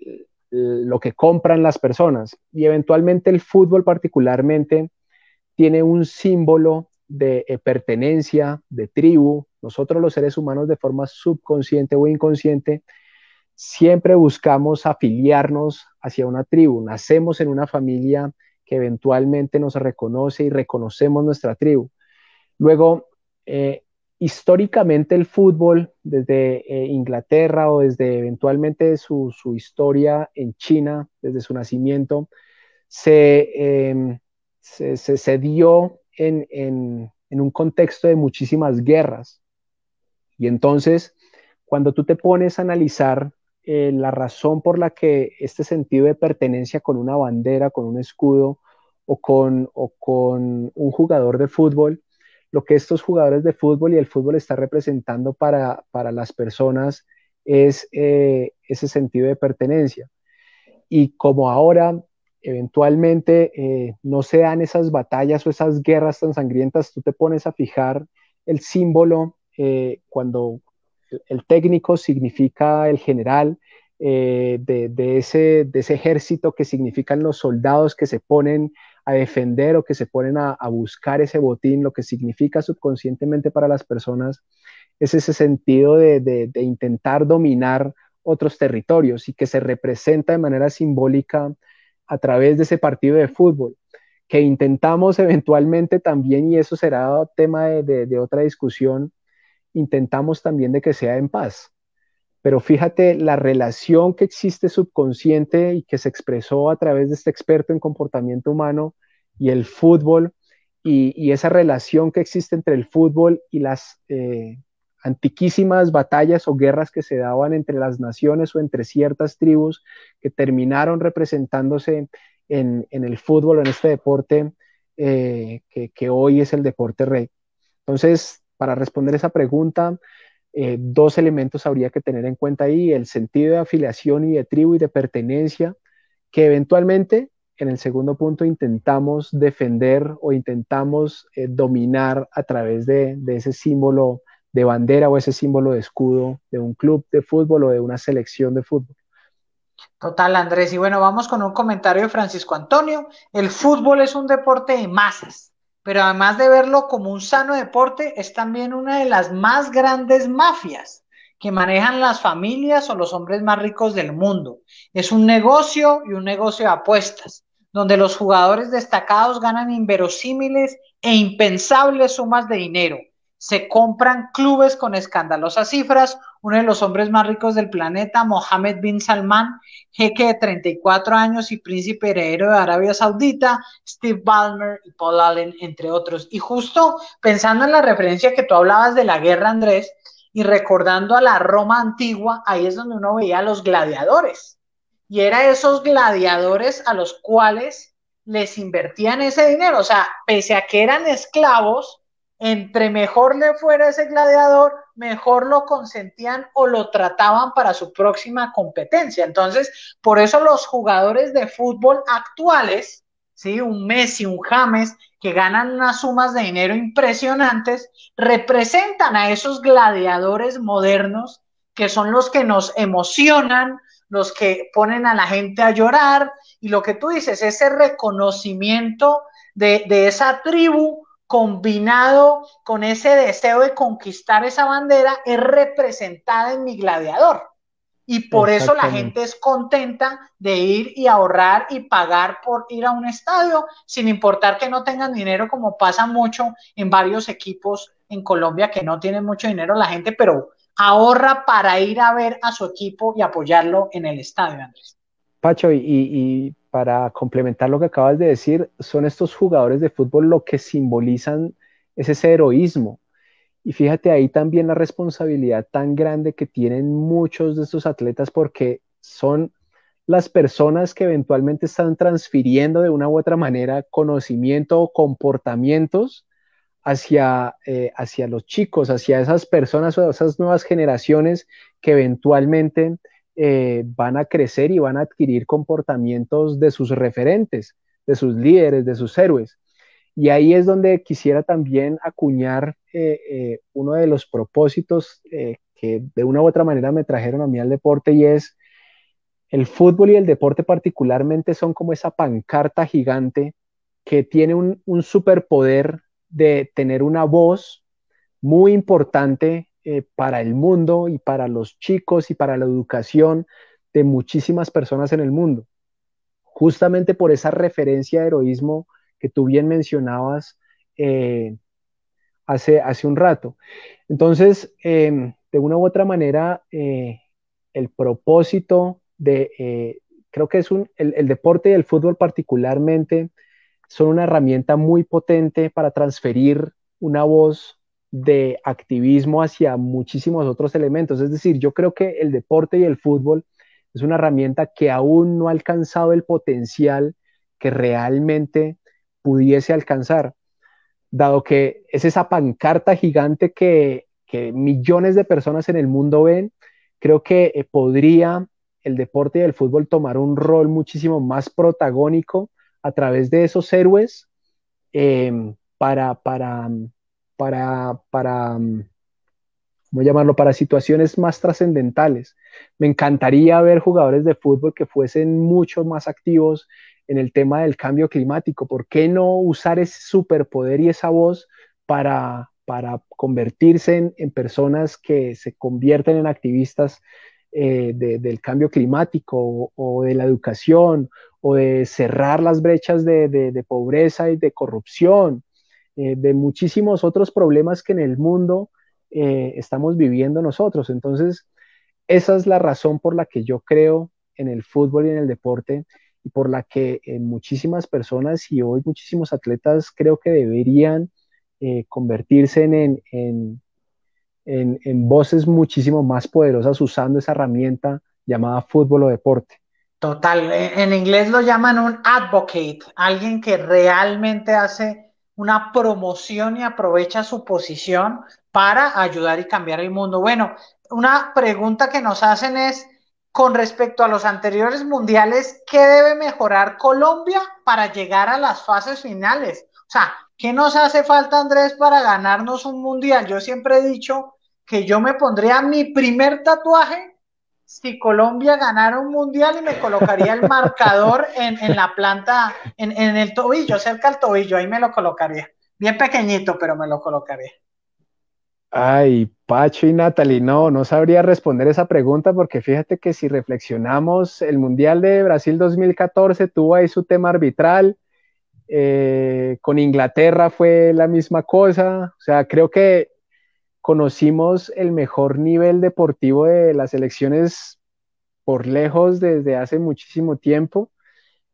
lo que compran las personas. Y eventualmente el fútbol particularmente tiene un símbolo de pertenencia, de tribu. Nosotros los seres humanos de forma subconsciente o inconsciente siempre buscamos afiliarnos hacia una tribu. Nacemos en una familia que eventualmente nos reconoce y reconocemos nuestra tribu. Luego, históricamente el fútbol, desde Inglaterra o desde eventualmente su historia en China, desde su nacimiento, se, se dio en un contexto de muchísimas guerras. Y entonces, cuando tú te pones a analizar la razón por la que este sentido de pertenencia con una bandera, con un escudo o con un jugador de fútbol, lo que estos jugadores de fútbol y el fútbol está representando para las personas es ese sentido de pertenencia. Y como ahora eventualmente no se dan esas batallas o esas guerras tan sangrientas, tú te pones a fijar el símbolo cuando el técnico significa el general, de ese ejército que significan los soldados que se ponen a defender o que se ponen a buscar ese botín, lo que significa subconscientemente para las personas es ese sentido de intentar dominar otros territorios y que se representa de manera simbólica a través de ese partido de fútbol, que intentamos eventualmente también, y eso será tema de otra discusión, intentamos también de que sea en paz. Pero fíjate la relación que existe subconsciente y que se expresó a través de este experto en comportamiento humano y el fútbol, y esa relación que existe entre el fútbol y las antiquísimas batallas o guerras que se daban entre las naciones o entre ciertas tribus que terminaron representándose en el fútbol o en este deporte que hoy es el deporte rey. Entonces, para responder esa pregunta, dos elementos habría que tener en cuenta ahí: el sentido de afiliación y de tribu y de pertenencia, que eventualmente en el segundo punto intentamos defender o intentamos dominar a través de ese símbolo de bandera o ese símbolo de escudo de un club de fútbol o de una selección de fútbol. Total, Andrés. Y bueno, vamos con un comentario de Francisco Antonio. El fútbol es un deporte de masas, pero además de verlo como un sano deporte, es también una de las más grandes mafias que manejan las familias o los hombres más ricos del mundo. Es un negocio y un negocio de apuestas, donde los jugadores destacados ganan inverosímiles e impensables sumas de dinero. Se compran clubes con escandalosas cifras. Uno de los hombres más ricos del planeta, Mohammed bin Salman, jeque de 34 años y príncipe heredero de Arabia Saudita, Steve Ballmer y Paul Allen, entre otros. Y justo pensando en la referencia que tú hablabas de la guerra, Andrés, y recordando a la Roma antigua, ahí es donde uno veía a los gladiadores. Y era esos gladiadores a los cuales les invertían ese dinero. O sea, pese a que eran esclavos, entre mejor le fuera ese gladiador, mejor lo consentían o lo trataban para su próxima competencia. Entonces, por eso los jugadores de fútbol actuales, ¿sí? Un Messi, un James, que ganan unas sumas de dinero impresionantes, representan a esos gladiadores modernos que son los que nos emocionan, los que ponen a la gente a llorar, y lo que tú dices, ese reconocimiento de esa tribu combinado con ese deseo de conquistar esa bandera es representada en mi gladiador. Y por eso la gente es contenta de ir y ahorrar y pagar por ir a un estadio, sin importar que no tengan dinero, como pasa mucho en varios equipos en Colombia que no tienen mucho dinero la gente, pero ahorra para ir a ver a su equipo y apoyarlo en el estadio, Andrés. Pacho, y para complementar lo que acabas de decir, son estos jugadores de fútbol lo que simbolizan es ese heroísmo. Y fíjate ahí también la responsabilidad tan grande que tienen muchos de estos atletas, porque son las personas que eventualmente están transfiriendo de una u otra manera conocimiento o comportamientos hacia los chicos, hacia esas personas o esas nuevas generaciones que eventualmente van a crecer y van a adquirir comportamientos de sus referentes, de sus líderes, de sus héroes. Y ahí es donde quisiera también acuñar uno de los propósitos que de una u otra manera me trajeron a mí al deporte, y es el fútbol y el deporte particularmente son como esa pancarta gigante que tiene un superpoder de tener una voz muy importante para el mundo y para los chicos y para la educación de muchísimas personas en el mundo. Justamente por esa referencia de heroísmo que tú bien mencionabas, hace un rato. Entonces, de una u otra manera, el propósito creo que es el deporte y el fútbol particularmente son una herramienta muy potente para transferir una voz de activismo hacia muchísimos otros elementos. Es decir, yo creo que el deporte y el fútbol es una herramienta que aún no ha alcanzado el potencial que realmente pudiese alcanzar, dado que es esa pancarta gigante que millones de personas en el mundo ven. Creo que podría el deporte y el fútbol tomar un rol muchísimo más protagónico a través de esos héroes eh, para, para, para, ¿cómo llamarlo? Para situaciones más trascendentales. Me encantaría ver jugadores de fútbol que fuesen mucho más activos en el tema del cambio climático. ¿Por qué no usar ese superpoder y esa voz para convertirse en personas que se convierten en activistas del cambio climático o de la educación o de cerrar las brechas de pobreza y de corrupción, de muchísimos otros problemas que en el mundo estamos viviendo nosotros? Entonces, esa es la razón por la que yo creo en el fútbol y en el deporte, y por la que muchísimas personas y hoy muchísimos atletas creo que deberían convertirse en voces muchísimo más poderosas usando esa herramienta llamada fútbol o deporte. Total, en inglés lo llaman un advocate, alguien que realmente hace una promoción y aprovecha su posición para ayudar y cambiar el mundo. Bueno, una pregunta que nos hacen es, con respecto a los anteriores mundiales, ¿qué debe mejorar Colombia para llegar a las fases finales? O sea, ¿qué nos hace falta, Andrés, para ganarnos un mundial? Yo siempre he dicho que yo me pondría mi primer tatuaje si Colombia ganara un mundial y me colocaría el marcador en la planta, en el tobillo, cerca del tobillo, ahí me lo colocaría. Bien pequeñito, pero me lo colocaría. Ay, Pacho y Natalie, no sabría responder esa pregunta, porque fíjate que si reflexionamos, el Mundial de Brasil 2014 tuvo ahí su tema arbitral, con Inglaterra fue la misma cosa. O sea, creo que conocimos el mejor nivel deportivo de las selecciones por lejos desde hace muchísimo tiempo,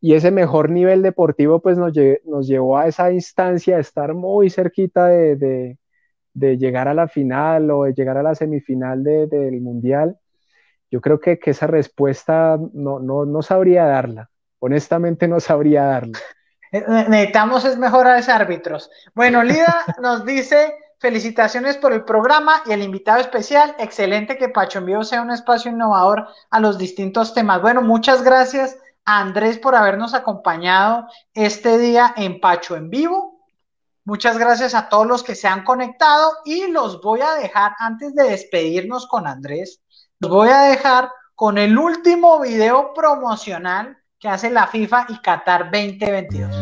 y ese mejor nivel deportivo pues nos llevó a esa instancia de estar muy cerquita de llegar a la final o de llegar a la semifinal del Mundial. Yo creo que esa respuesta no sabría darla, honestamente no sabría darla. Necesitamos es mejores árbitros. Bueno, Lida nos dice: felicitaciones por el programa y el invitado especial. Excelente que Pacho en Vivo sea un espacio innovador a los distintos temas. Bueno, muchas gracias a Andrés por habernos acompañado este día en Pacho en Vivo. Muchas gracias a todos los que se han conectado, y los voy a dejar, antes de despedirnos con Andrés, los voy a dejar con el último video promocional que hace la FIFA y Qatar 2022.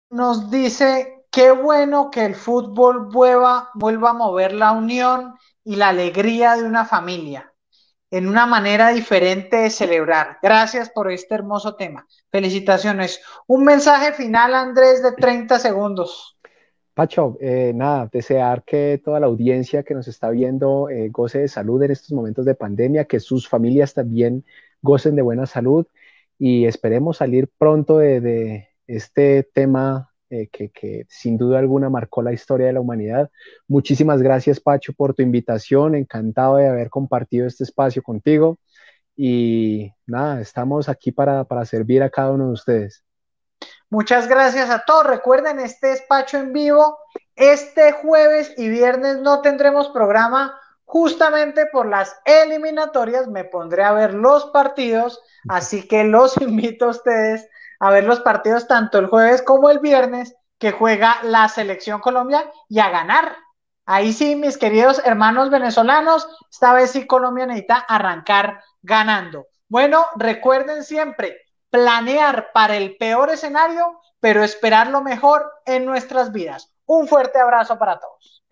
nos dice, qué bueno que el fútbol vuelva a mover la unión y la alegría de una familia en una manera diferente de celebrar. Gracias por este hermoso tema. Felicitaciones. Un mensaje final, Andrés, de 30 segundos. Pacho, nada, desear que toda la audiencia que nos está viendo goce de salud en estos momentos de pandemia, que sus familias también gocen de buena salud y esperemos salir pronto de este tema que sin duda alguna marcó la historia de la humanidad. Muchísimas gracias, Pacho, por tu invitación. Encantado de haber compartido este espacio contigo y nada, estamos aquí para servir a cada uno de ustedes. Muchas gracias a todos. Recuerden, este despacho en vivo. Este jueves y viernes no tendremos programa justamente por las eliminatorias. Me pondré a ver los partidos, así que los invito a ustedes a ver los partidos tanto el jueves como el viernes que juega la selección Colombia y a ganar. Ahí sí, mis queridos hermanos venezolanos, esta vez sí Colombia necesita arrancar ganando. Bueno, recuerden siempre, planear para el peor escenario, pero esperar lo mejor en nuestras vidas. Un fuerte abrazo para todos.